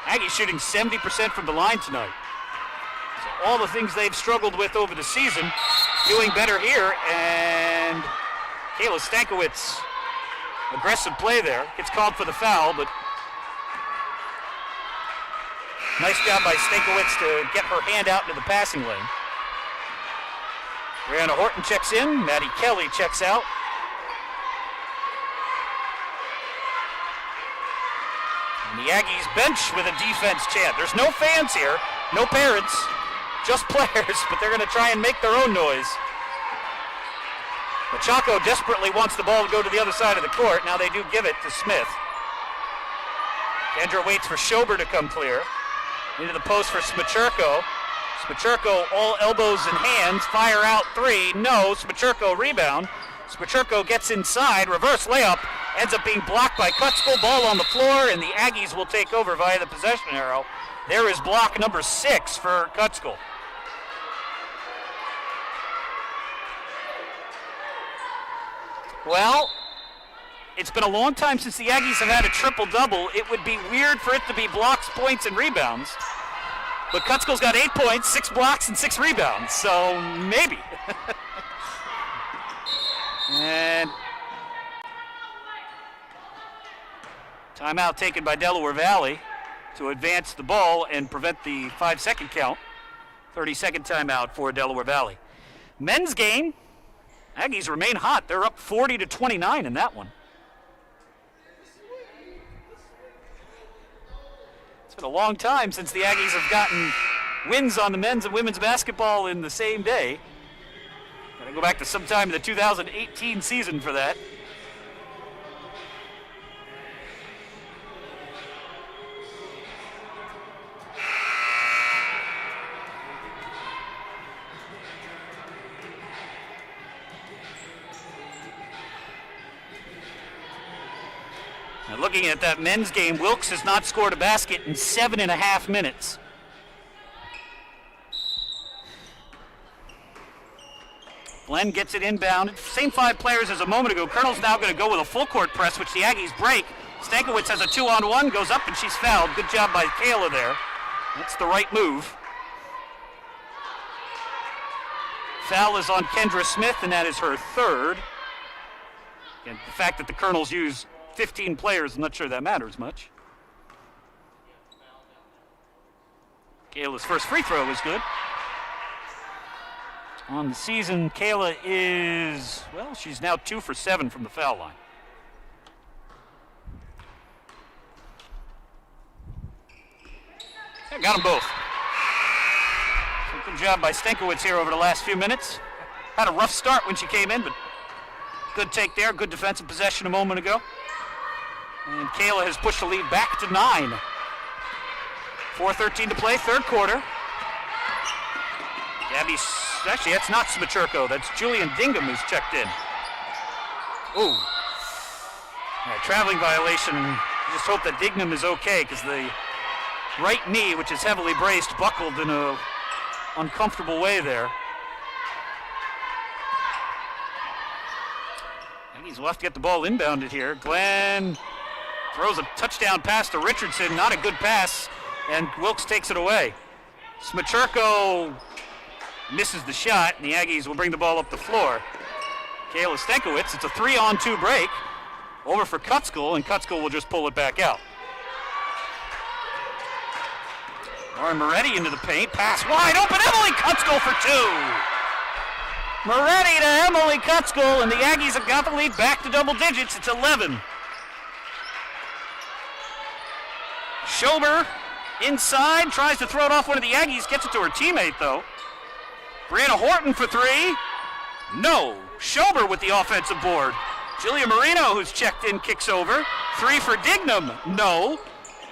Aggies shooting 70% from the line tonight. So all the things they've struggled with over the season, doing better here, and Kayla Stankiewicz Aggressive play there. Gets called for the foul, but nice job by Stankiewicz to get her hand out into the passing lane. Brianna Horton checks in. Maddie Kelly checks out. And the Aggies bench with a defense chant. There's no fans here, no parents, just players, but they're going to try and make their own noise. Machako desperately wants the ball to go to the other side of the court. Now they do give it to Smith. Kendra waits for Schober to come clear. Into the post for Smachurko. Smachurko all elbows and hands. Fire out three. No. Smachurko rebound. Smachurko gets inside. Reverse layup. Ends up being blocked by Kutskill. Ball on the floor, and the Aggies will take over via the possession arrow. There is block number 6 for Kutskill. Well, it's been a long time since the Aggies have had a triple-double. It would be weird for it to be blocks, points, and rebounds. But Kutskill's got 8 points, 6 blocks, and 6 rebounds, so maybe. And timeout taken by Delaware Valley to advance the ball and prevent the 5-second count. 30-second timeout for Delaware Valley. Men's game. Aggies remain hot. They're up 40-29 in that one. It's been a long time since the Aggies have gotten wins on the men's and women's basketball in the same day. Gotta go back to sometime in the 2018 season for that. Now looking at that men's game, Wilkes has not scored a basket in 7.5 minutes. Glenn gets it inbound. Same 5 players as a moment ago. Colonel's now going to go with a full court press, which the Aggies break. Stankiewicz has a 2-on-1, goes up, and she's fouled. Good job by Kayla there. That's the right move. Foul is on Kendra Smith, and that is her 3rd. And the fact that the Colonels use 15 players, I'm not sure that matters much. Kayla's first free throw is good. On the season, Kayla is, well, she's now 2 for 7 from the foul line. Yeah, got them both. So good job by Stankiewicz here over the last few minutes. Had a rough start when she came in, but good take there. Good defensive possession a moment ago. And Kayla has pushed the lead back to 9. 4:13 to play, 3rd quarter. Actually, that's not Smachurko. That's Julian Dingham who's checked in. Ooh. Right, traveling violation. Just hope that Dingham is okay because the right knee, which is heavily braced, buckled in a uncomfortable way there. Aggies will have to get the ball inbounded here. Glenn throws a touchdown pass to Richardson. Not a good pass, and Wilkes takes it away. Smachurko misses the shot, and the Aggies will bring the ball up the floor. Kayla Stankiewicz, it's a 3-on-2 break. Over for Kutskill, and Kutskill will just pull it back out. Lauren Moretti into the paint. Pass wide open. Emily Kutskill for 2. Moretti to Emily Kutskill, and the Aggies have got the lead back to double digits. It's 11. Schober inside, tries to throw it off one of the Aggies, gets it to her teammate, though. Brianna Horton for 3. No. Schober with the offensive board. Julia Marino, who's checked in, kicks over. 3 for Dignam. No.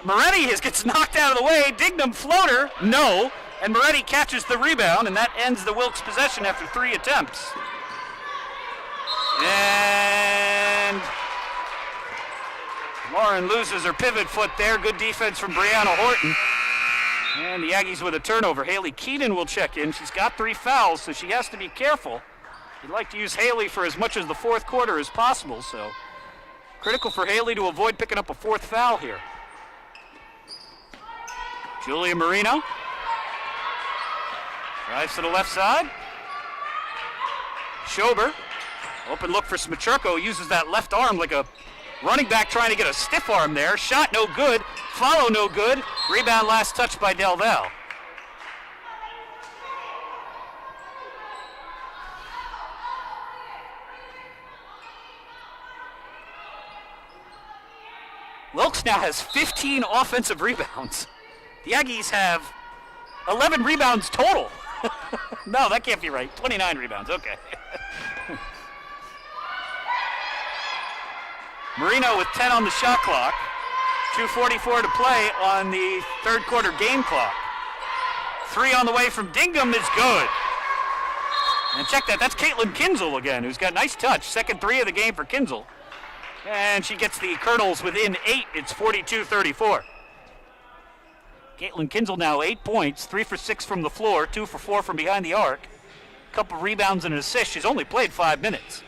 Moretti gets knocked out of the way. Dignam floater. No. And Moretti catches the rebound, and that ends the Wilkes possession after 3 attempts. And Lauren loses her pivot foot there. Good defense from Brianna Horton. And the Aggies with a turnover. Haley Keenan will check in. She's got 3 fouls, so she has to be careful. You'd like to use Haley for as much as the 4th quarter as possible, so critical for Haley to avoid picking up a 4th foul here. Julia Marino drives to the left side. Schober, open look for Smachurko, uses that left arm like a Running back trying to get a stiff arm there. Shot no good. Follow no good. Rebound last touch by Del Val. Wilkes now has 15 offensive rebounds. The Aggies have 11 rebounds total. No, that can't be right. 29 rebounds, okay. Marino with 10 on the shot clock. 2:44 to play on the third quarter game clock. 3 on the way from Dingham is good. And check that, that's Caitlin Kinzel again, who's got a nice touch. Second 3 of the game for Kinzel. And she gets the Colonels within 8. It's 42-34. Caitlin Kinzel now 8 points, 3 for 6 from the floor, 2 for 4 from behind the arc. A couple rebounds and an assist. She's only played 5 minutes.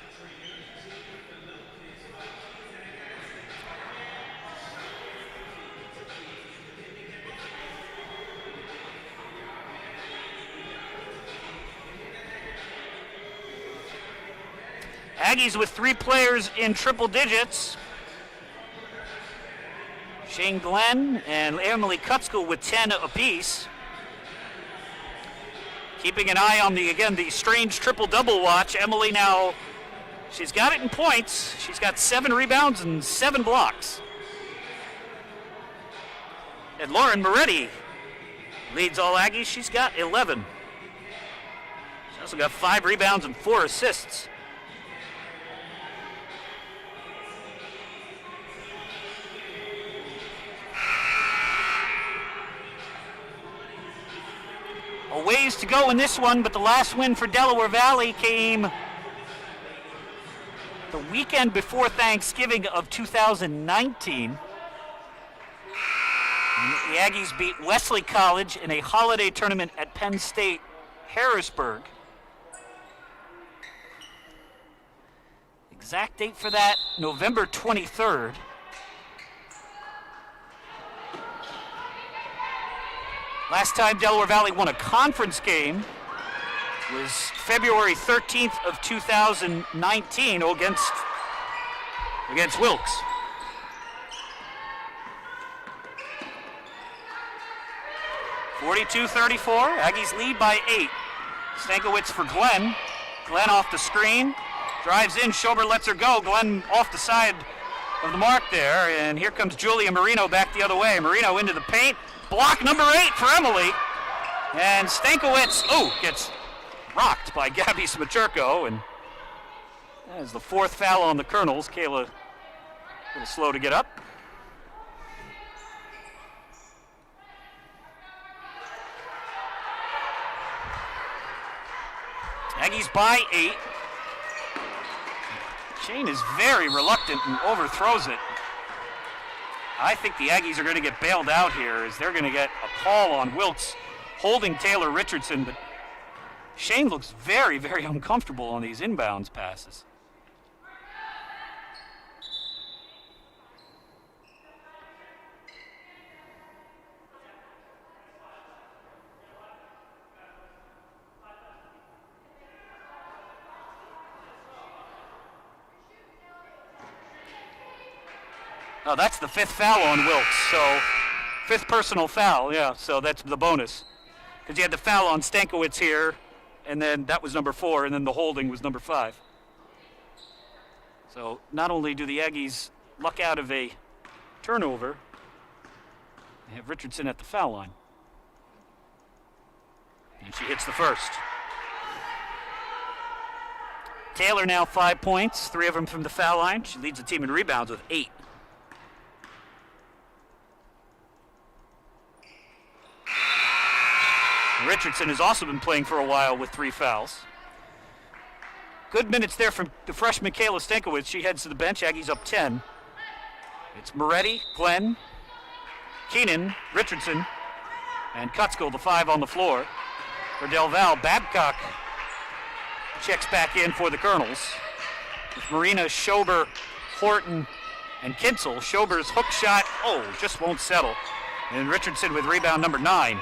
Aggies with 3 players in triple digits. Shane Glenn and Emily Kutskill with 10 apiece. Keeping an eye on the strange triple-double watch. Emily now, she's got it in points. She's got 7 rebounds and 7 blocks. And Lauren Moretti leads all Aggies. She's got 11. She's also got 5 rebounds and 4 assists. A ways to go in this one, but the last win for Delaware Valley came the weekend before Thanksgiving of 2019. The Aggies beat Wesley College in a holiday tournament at Penn State, Harrisburg. Exact date for that, November 23rd. Last time Delaware Valley won a conference game was February 13th of 2019 against Wilkes. (42-34). Aggies lead by 8. Stankiewicz for Glenn. Glenn off the screen. Drives in. Schober lets her go. Glenn off the side of the mark there. And here comes Julia Marino back the other way. Marino into the paint. Block number 8 for Emily. And Stankiewicz, gets rocked by Gabby Smacherko. And that is the 4th foul on the Colonels. Kayla a little slow to get up. Aggies by 8. Shane is very reluctant and overthrows it. I think the Aggies are going to get bailed out here as they're going to get a call on Wilkes holding Taylor Richardson, but Shane looks very, very uncomfortable on these inbounds passes. Oh, that's the 5th foul on Wilkes, so 5th personal foul, yeah, so that's the bonus. Because you had the foul on Stankiewicz here, and then that was number 4, and then the holding was number 5. So not only do the Aggies luck out of a turnover, they have Richardson at the foul line. And she hits the first. Taylor now 5 points, 3 of them from the foul line. She leads the team in rebounds with 8. Richardson has also been playing for a while with 3 fouls. Good minutes there from the freshman Kayla Stankiewicz. She heads to the bench. Aggies up 10. It's Moretti, Glenn, Keenan, Richardson, and Kutskill, the 5 on the floor. For Del Val, Babcock checks back in for the Colonels. With Marina, Schober, Horton, and Kinzel. Schober's hook shot, just won't settle. And Richardson with rebound number 9.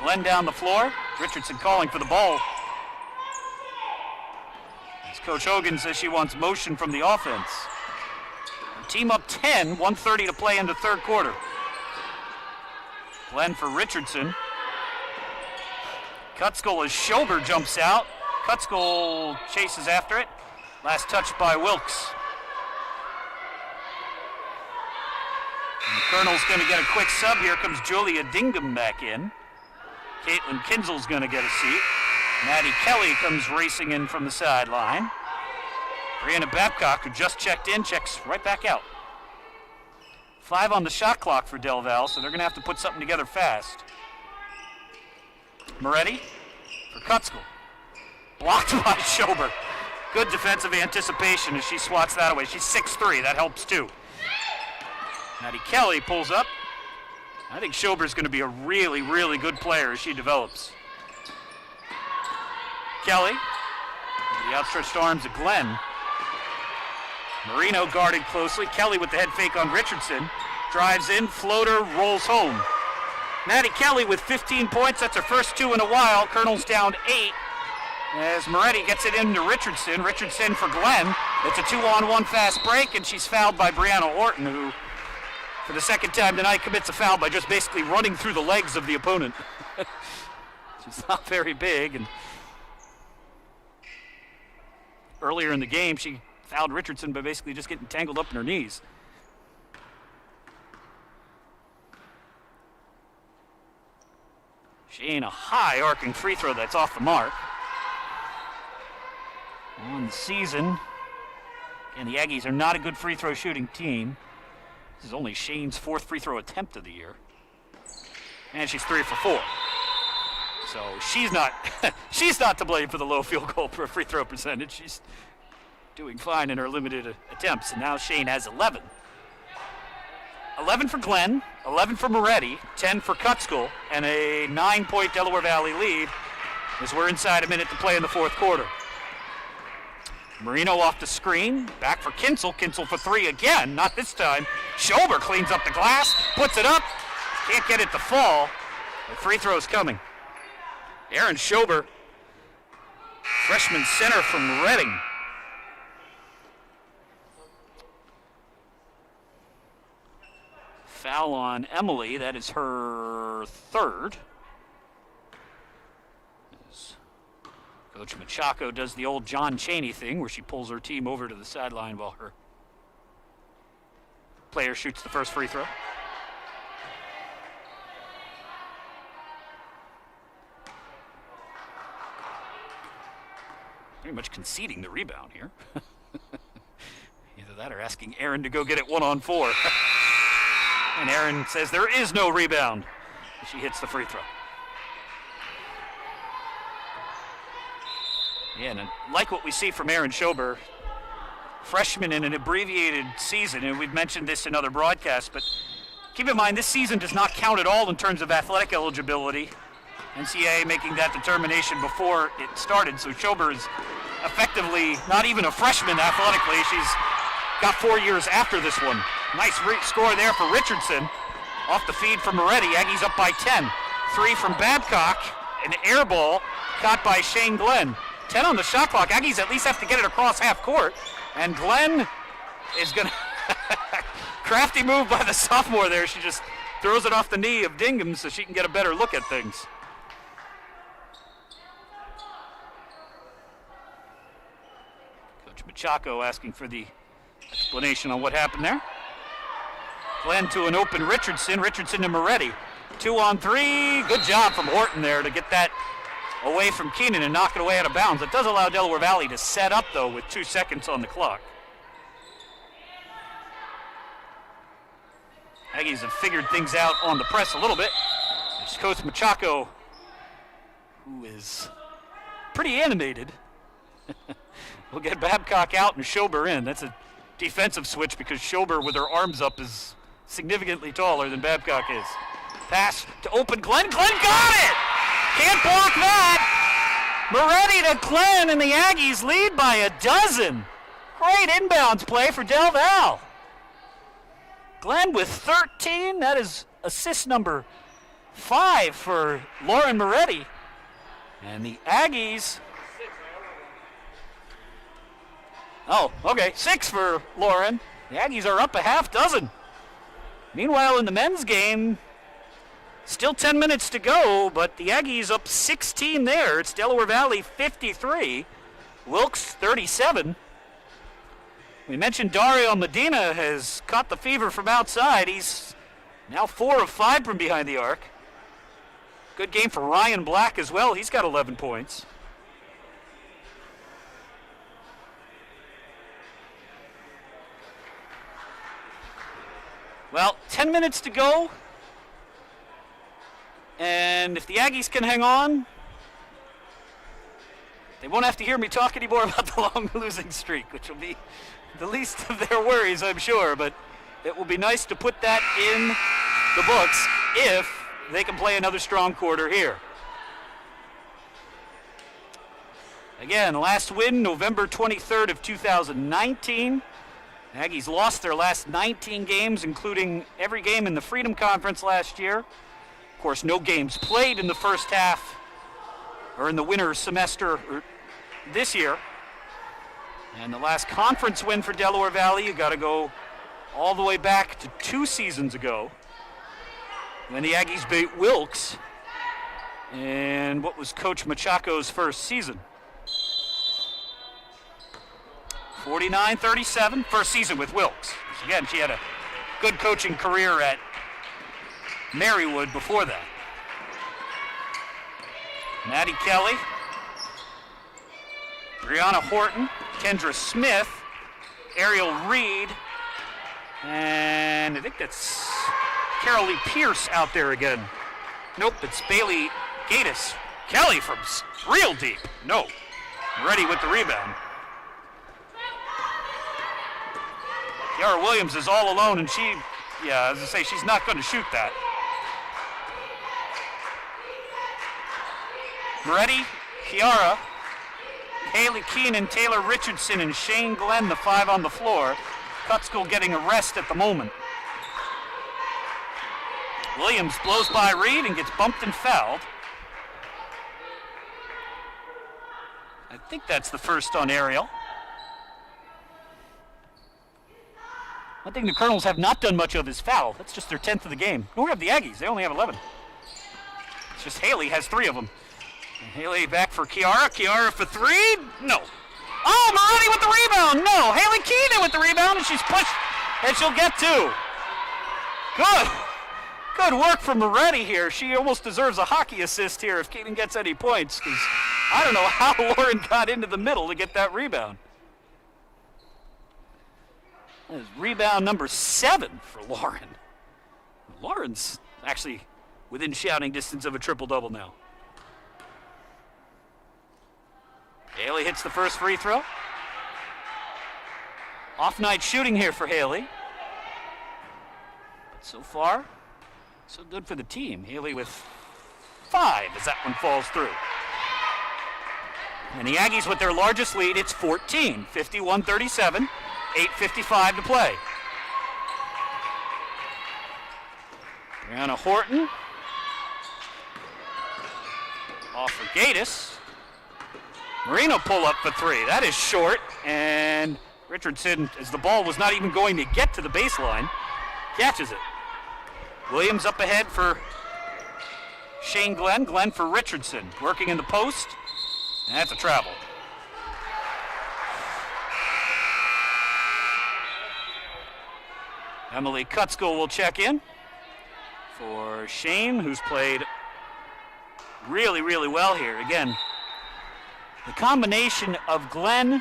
Glenn down the floor. Richardson calling for the ball. As Coach Hogan says she wants motion from the offense. Team up 10, 1:30 to play in the third quarter. Glenn for Richardson. Cutskull as Schober jumps out. Cutskull chases after it. Last touch by Wilkes. And the Colonel's going to get a quick sub. Here comes Julia Dingham back in. Caitlin Kinzel's going to get a seat. Maddie Kelly comes racing in from the sideline. Brianna Babcock, who just checked in, checks right back out. 5 on the shot clock for Del Val, so they're going to have to put something together fast. Moretti for Cutskull. Blocked by Schober. Good defensive anticipation as she swats that away. She's 6'3", that helps too. Maddie Kelly pulls up. I think Schober's going to be a really, really good player as she develops. Kelly, the outstretched arms of Glenn. Marino guarded closely. Kelly with the head fake on Richardson. Drives in, floater, rolls home. Maddie Kelly with 15 points. That's her first 2 in a while. Colonel's down 8. As Moretti gets it into Richardson. Richardson for Glenn. It's a 2-on-1 fast break, and she's fouled by Brianna Orton, who, for the second time tonight, commits a foul by just basically running through the legs of the opponent. She's not very big, and earlier in the game, she fouled Richardson by basically just getting tangled up in her knees. Shane, a high arcing free throw that's off the mark. On the season, and the Aggies are not a good free throw shooting team. This is only Shane's 4th free throw attempt of the year. And she's 3 for 4. So she's not she's not to blame for the low field goal for free throw percentage. She's doing fine in her limited attempts, and now Shane has 11. 11 for Glenn, 11 for Moretti, 10 for Cutskull, and a 9-point Delaware Valley lead as we're inside a minute to play in the fourth quarter. Marino off the screen, back for Kinzel. Kinzel for 3 again, not this time. Schober cleans up the glass, puts it up, can't get it to fall. The free throw's coming. Aaron Schober, freshman center from Reading. Foul on Emily, that is her 3rd. As Coach Machako does the old John Chaney thing where she pulls her team over to the sideline while her player shoots the first free throw. Pretty much conceding the rebound here. Either that or asking Aaron to go get it 1-on-4. And Aaron says there is no rebound. She hits the free throw. Yeah, and like what we see from Aaron Schober, freshman in an abbreviated season, and we've mentioned this in other broadcasts, but keep in mind this season does not count at all in terms of athletic eligibility. NCAA making that determination before it started, so Schober is effectively not even a freshman athletically. She's got 4 years after this one. Nice score there for Richardson. Off the feed from Moretti. Aggies up by 10. 3 from Babcock. An air ball caught by Shane Glenn. 10 on the shot clock. Aggies at least have to get it across half court. And Glenn is going to... Crafty move by the sophomore there. She just throws it off the knee of Dingham so she can get a better look at things. Coach Machako asking for the explanation on what happened there. Glenn to an open Richardson. Richardson to Moretti. 2-on-3. Good job from Horton there to get that away from Keenan and knock it away out of bounds. It does allow Delaware Valley to set up, though, with 2 seconds on the clock. Aggies have figured things out on the press a little bit. It's Coach Machako, who is pretty animated. We'll get Babcock out and Schober in. That's a defensive switch because Schober, with her arms up, is significantly taller than Babcock is. Pass to open Glenn. Glenn got it! Can't block that! Moretti to Glenn, and the Aggies lead by a dozen. Great inbounds play for Del Val. Glenn with 13. That is assist number 5 for Lauren Moretti. And the Aggies Oh, okay. 6 for Lauren. The Aggies are up a half dozen. Meanwhile, in the men's game, still 10 minutes to go, but the Aggies up 16 there. It's Delaware Valley 53, Wilkes 37. We mentioned Dario Medina has caught the fever from outside. He's now 4 of 5 from behind the arc. Good game for Ryan Black as well. He's got 11 points. Well, 10 minutes to go. And if the Aggies can hang on, they won't have to hear me talk anymore about the long losing streak, which will be the least of their worries, I'm sure. But it will be nice to put that in the books if they can play another strong quarter here. Again, last win, November 23rd of 2019. Aggies lost their last 19 games, including every game in the Freedom Conference last year. Of course, no games played in the first half or in the winter semester this year. And the last conference win for Delaware Valley, you got to go all the way back to 2 seasons ago when the Aggies beat Wilkes in what was Coach Machaco's first season. 49-37, first season with Wilkes. Again, she had a good coaching career at Marywood before that. Maddie Kelly, Brianna Horton, Kendra Smith, Ariel Reed, and I think that's Carol Lee Pierce out there again. Nope, it's Bailey Gatis. Kelly from real deep. No, ready with the rebound. Kiara Williams is all alone, and she, as I say, she's not going to shoot that. Moretti, Kiara, Haley Keenan, Taylor Richardson, and Shane Glenn, the 5 on the floor. Cutskill getting a rest at the moment. Williams blows by Reed and gets bumped and fouled. I think that's the first on Ariel. One thing the Colonels have not done much of is foul. That's just their 10th of the game. Nor have the Aggies. They only have 11. It's just Haley has 3 of them. And Haley back for Kiara. Kiara for 3. No. Oh, Moretti with the rebound. No. Haley Keenan with the rebound, and she's pushed, and she'll get 2. Good work from Moretti here. She almost deserves a hockey assist here if Keenan gets any points, because I don't know how Lauren got into the middle to get that rebound. That is rebound number 7 for Lauren. Lauren's actually within shouting distance of a triple-double now. Haley hits the first free throw. Off-night shooting here for Haley. But so far, so good for the team. Haley with 5 as that one falls through. And the Aggies with their largest lead, it's 14, 51-37. 8:55 to play. Brianna Horton. Off for Gatis. Marino pull up for 3. That is short. And Richardson, as the ball was not even going to get to the baseline, catches it. Williams up ahead for Shane Glenn. Glenn for Richardson. Working in the post. And that's a travel. Emily Cutskill will check in for Shane, who's played really, really well here. Again, the combination of Glenn,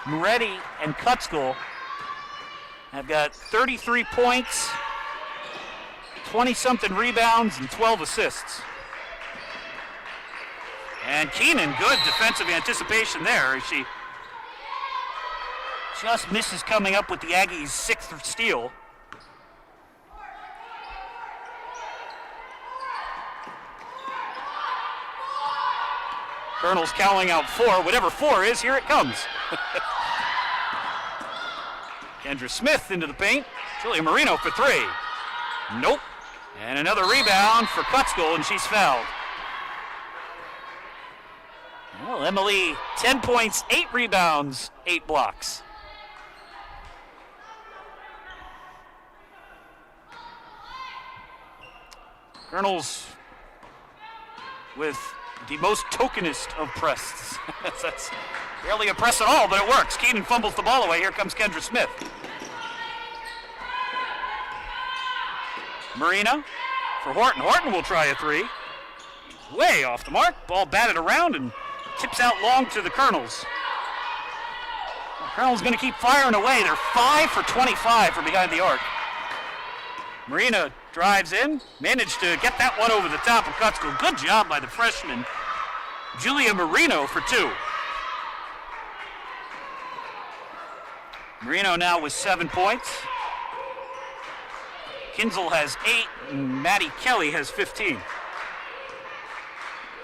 Moretti, and Cutskill have got 33 points, 20-something rebounds, and 12 assists. And Keenan, good defensive anticipation there. She just misses coming up with the Aggies' 6th steal. Colonel's counting out 4. Whatever 4 is, here it comes. Kendra Smith into the paint. Julia Marino for 3. Nope. And another rebound for Cutskill, and she's fouled. Well, Emily, 10 points, 8 rebounds, 8 blocks. Colonels with the most tokenist of prests. That's barely a press at all, but it works. Keenan fumbles the ball away. Here comes Kendra Smith. Marina for Horton. Horton will try a three. Way off the mark. Ball batted around and tips out long to the Colonels. The Colonels going to keep firing away. They're 5 for 25 from behind the arc. Marina drives in, managed to get that one over the top of Cutskill. Good job by the freshman, Julia Marino, for 2. Marino now with 7 points. Kinzel has 8, and Maddie Kelly has 15.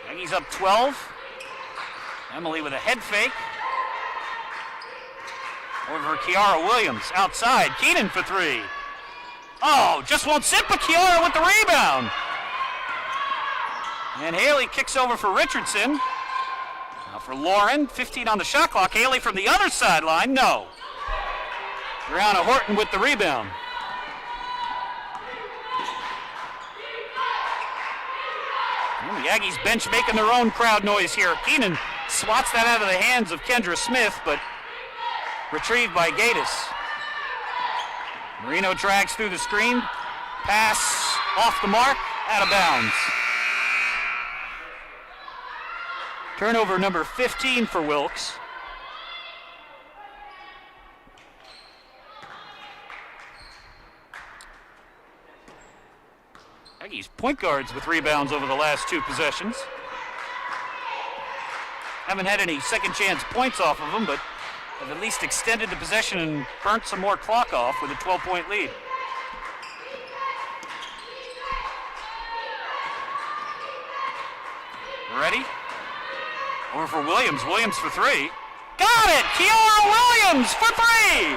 Aggies up 12. Emily with a head fake. Over Kiara Williams, outside. Keenan for 3. Oh, just won't sit, but Kiara with the rebound. And Haley kicks over for Richardson. Now for Lauren, 15 on the shot clock. Haley from the other sideline, no. Brianna Horton with the rebound. And the Aggies bench making their own crowd noise here. Keenan swats that out of the hands of Kendra Smith, but retrieved by Gatus. Marino drags through the screen. Pass off the mark, out of bounds. Turnover number 15 for Wilkes. Aggies point guards with rebounds over the last 2 possessions. Haven't had any second chance points off of them, but have at least extended the possession and burnt some more clock off with a 12-point lead. Ready? Over for Williams. Williams for 3. Got it! Kiara Williams for 3!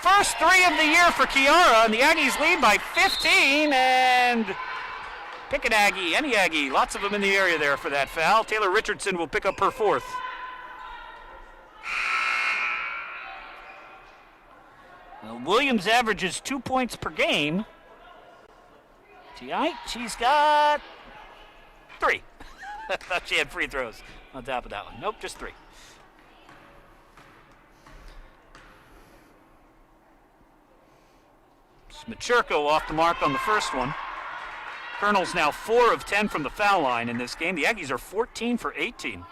First 3 of the year for Kiara, and the Aggies lead by 15, and pick an Aggie, any Aggie. Lots of them in the area there for that foul. Taylor Richardson will pick up her 4th. Well, Williams averages 2 points per game. Tonight, she's got 3. I thought she had free throws on top of that one. Nope, just 3. Smachurko off the mark on the first one. Colonel's now 4 of 10 from the foul line in this game. The Aggies are 14 for 18.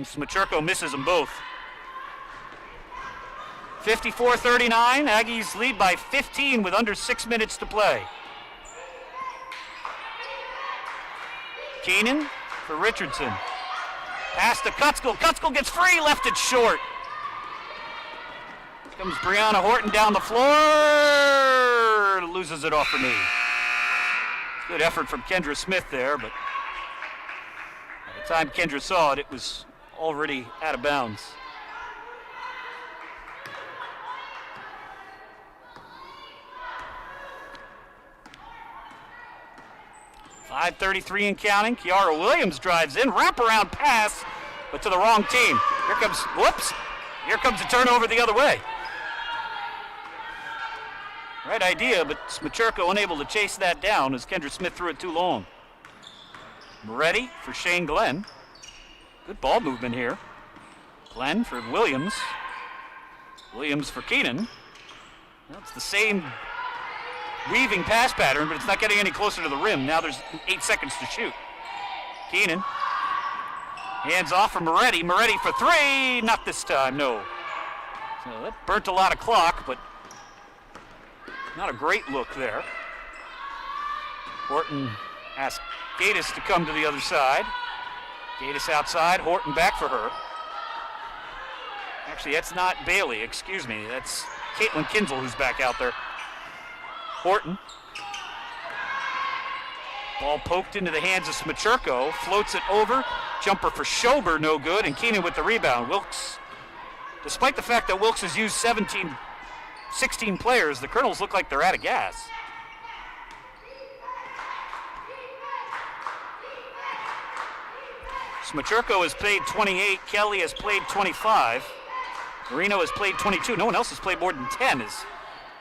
Smachurko misses them both. 54-39, Aggies lead by 15 with under 6 minutes to play. Keenan for Richardson. Pass to Cutskill. Cutskill gets free, left it short. Comes Brianna Horton down the floor, loses it off her knee. Good effort from Kendra Smith there, but by the time Kendra saw it, it was already out of bounds. .533 and counting. Kiara Williams drives in, wraparound pass, but to the wrong team. Here comes a turnover the other way. Right idea, but Smachurko unable to chase that down as Kendra Smith threw it too long. Moretti for Shane Glenn. Good ball movement here. Glenn for Williams. Williams for Keenan. That's the same weaving pass pattern, but it's not getting any closer to the rim. Now there's 8 seconds to shoot. Keenan. Hands off for Moretti. Moretti for 3. Not this time, no. So that burnt a lot of clock, but not a great look there. Horton asked Gatus to come to the other side. Gatus outside, Horton back for her. Actually, that's not Bailey, excuse me. That's Caitlin Kinzel who's back out there. Horton. Ball poked into the hands of Smachurko, floats it over. Jumper for Schober, no good, and Keenan with the rebound. Wilkes, despite the fact that Wilkes has used 17 16 players, the Colonels look like they're out of gas. Smachurko has played 28. Kelly has played 25. Marino has played 22. No one else has played more than 10 as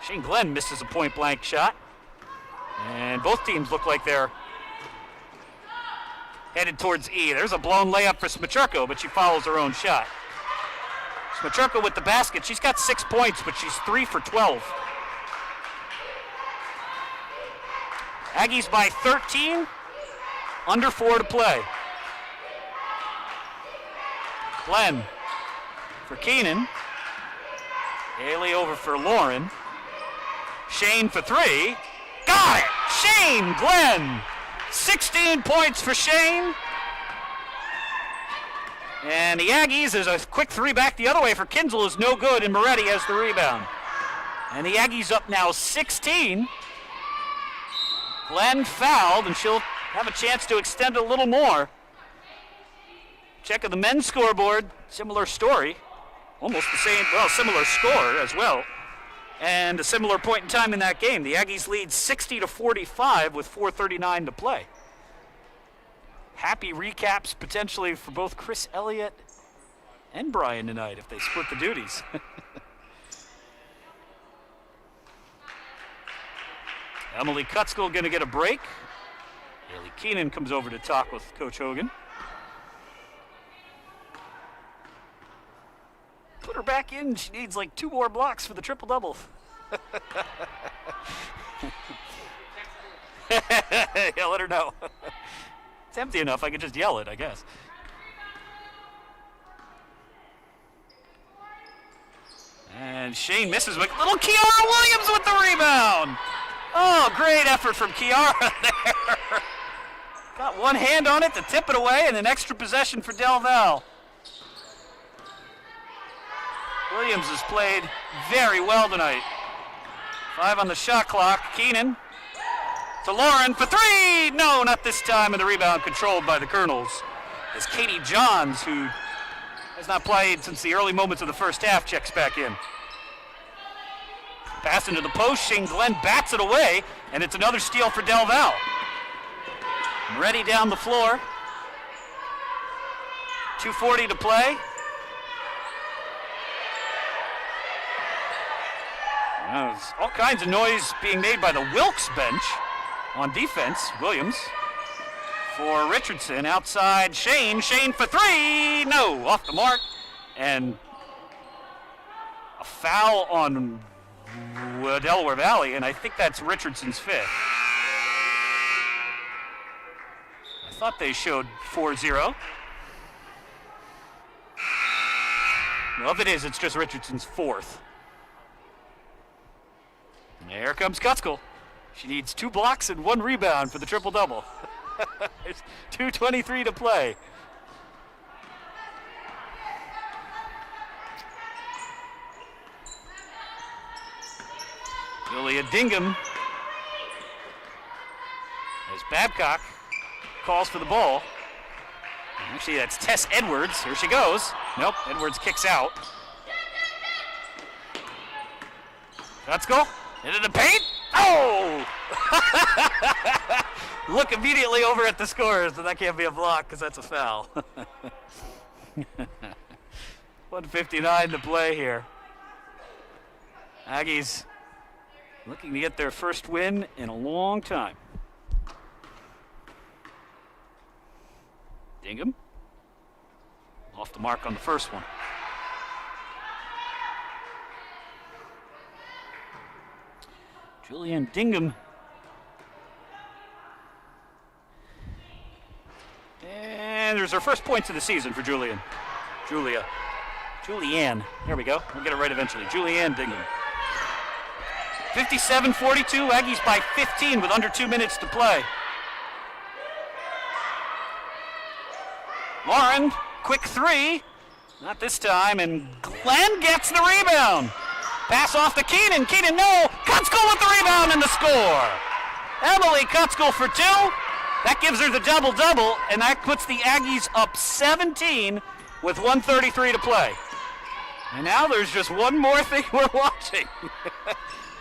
Shane Glenn misses a point-blank shot. And both teams look like they're headed towards E. There's a blown layup for Smachurko, but she follows her own shot. Smachurko with the basket. She's got 6 points, but she's 3 for 12. Aggies by 13, under 4 to play. Glenn for Keenan. Haley over for Lauren. Shane for 3. Got it! Shane Glenn! 16 points for Shane. And the Aggies, there's a quick 3 back the other way for Kinzel, is no good, and Moretti has the rebound. And the Aggies up now 16. Glenn fouled, and she'll have a chance to extend a little more. Check of the men's scoreboard, similar story. Almost the same, well, similar score as well. And a similar point in time in that game. The Aggies lead 60-45 with 4:39 to play. Happy recaps potentially for both Chris Elliott and Brian tonight if they split the duties. Emily Kutskill going to get a break. Haley Keenan comes over to talk with Coach Hogan. Put her back in. She needs like 2 more blocks for the triple-double. Yeah, let her know. It's empty enough. I could just yell it, I guess. And Shane misses. Little Kiara Williams with the rebound. Oh, great effort from Kiara there. Got one hand on it to tip it away, and an extra possession for Del Val. Williams has played very well tonight. 5 on the shot clock. Keenan to Lauren for 3. No, not this time, and the rebound controlled by the Colonels. As Katie Johns, who has not played since the early moments of the first half, checks back in. Pass into the post. Shane Glenn bats it away, and it's another steal for Del Val. Ready down the floor. 2:40 to play. There's all kinds of noise being made by the Wilkes bench on defense. Williams for Richardson. Outside Shane. Shane for 3. No, off the mark. And a foul on Delaware Valley, and I think that's Richardson's 5th. I thought they showed 4-0. Well, if it is, it's just Richardson's 4th. And here comes Kutskill. She needs 2 blocks and 1 rebound for the triple-double. There's 2:23 to play. Julia Dingham as Babcock calls for the ball. Actually, that's Tess Edwards. Here she goes. Nope, Edwards kicks out. Let's go. Into the paint. Oh! Look immediately over at the scores, and that can't be a block because that's a foul. 1:59 to play here. Aggies looking to get their first win in a long time. Dingham off the mark on the first one. Julianne Dingham. And there's her first points of the season for Julianne. There we go. We'll get it right eventually. Julianne Dingham. 57-42, Aggies by 15 with under 2 minutes to play. Lauren, quick 3. Not this time, and Glenn gets the rebound. Pass off to Keenan. Keenan, no. Kutskill with the rebound and the score. Emily Kutskill for 2. That gives her the double-double, and that puts the Aggies up 17 with 1:33 to play. And now there's just one more thing we're watching.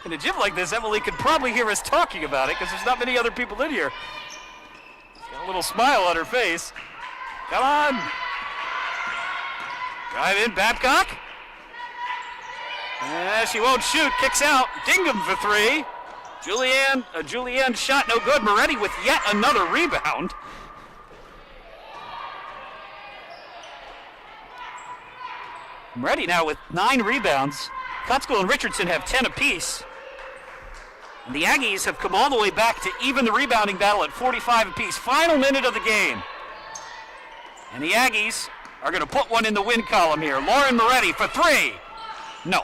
In a gym like this, Emily could probably hear us talking about it because there's not many other people in here. She's got a little smile on her face. Come on. Drive in, Babcock. She won't shoot, kicks out. Dingham for three. Julianne shot no good. Moretti with yet another rebound. Moretti now with 9 rebounds. Kotsko and Richardson have 10 apiece. And the Aggies have come all the way back to even the rebounding battle at 45 apiece. Final minute of the game. And the Aggies are going to put one in the win column here. Lauren Moretti for three. No.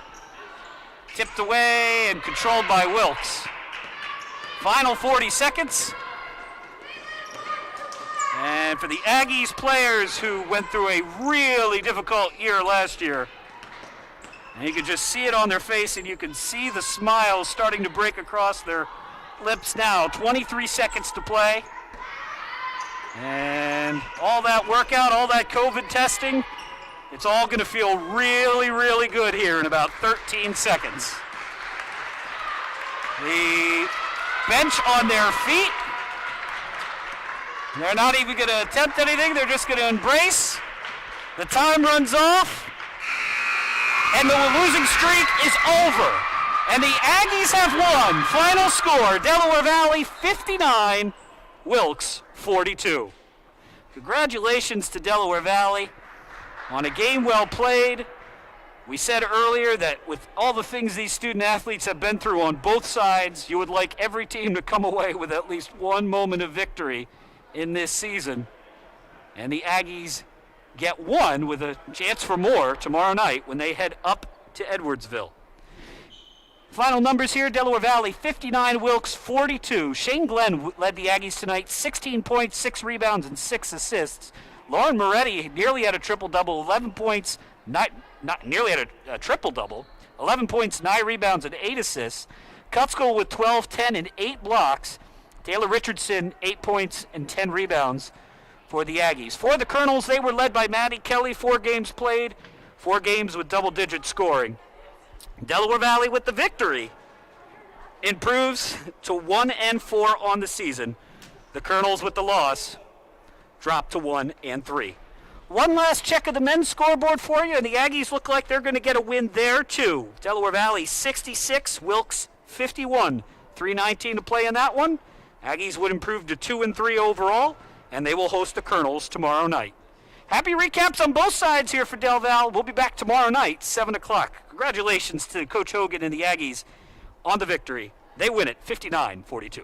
Tipped away and controlled by Wilkes. Final 40 seconds. And for the Aggies players who went through a really difficult year last year, and you can just see it on their face, and you can see the smiles starting to break across their lips now. 23 seconds to play. And all that workout, all that COVID testing, it's all going to feel really, really good here in about 13 seconds. The bench on their feet. They're not even going to attempt anything. They're just going to embrace. The time runs off. And the losing streak is over. And the Aggies have won. Final score, Delaware Valley 59, Wilkes 42. Congratulations to Delaware Valley on a game well played. We said earlier that with all the things these student athletes have been through on both sides, you would like every team to come away with at least one moment of victory in this season. And the Aggies get one with a chance for more tomorrow night when they head up to Edwardsville. Final numbers here, Delaware Valley 59, Wilkes 42. Shane Glenn led the Aggies tonight, 16 points, 6 rebounds, and 6 assists. Lauren Moretti nearly had a triple-double, 11 points, not nearly had a triple-double, 11 points, 9 rebounds, and 8 assists. Kotsko with 12, 10, and 8 blocks. Taylor Richardson, 8 points and 10 rebounds for the Aggies. For the Colonels, they were led by Maddie Kelly, 4 games played, 4 games with double-digit scoring. Delaware Valley with the victory improves to 1-4 on the season. The Colonels with the loss drop to 1-3. One last check of the men's scoreboard for you, and the Aggies look like they're going to get a win there too. Delaware Valley 66, Wilkes 51. 3:19 to play in that one. Aggies would improve to 2-3 overall, and they will host the Colonels tomorrow night. Happy recaps on both sides here for Del Val. We'll be back tomorrow night, 7 o'clock. Congratulations to Coach Hogan and the Aggies on the victory. They win it 59-42.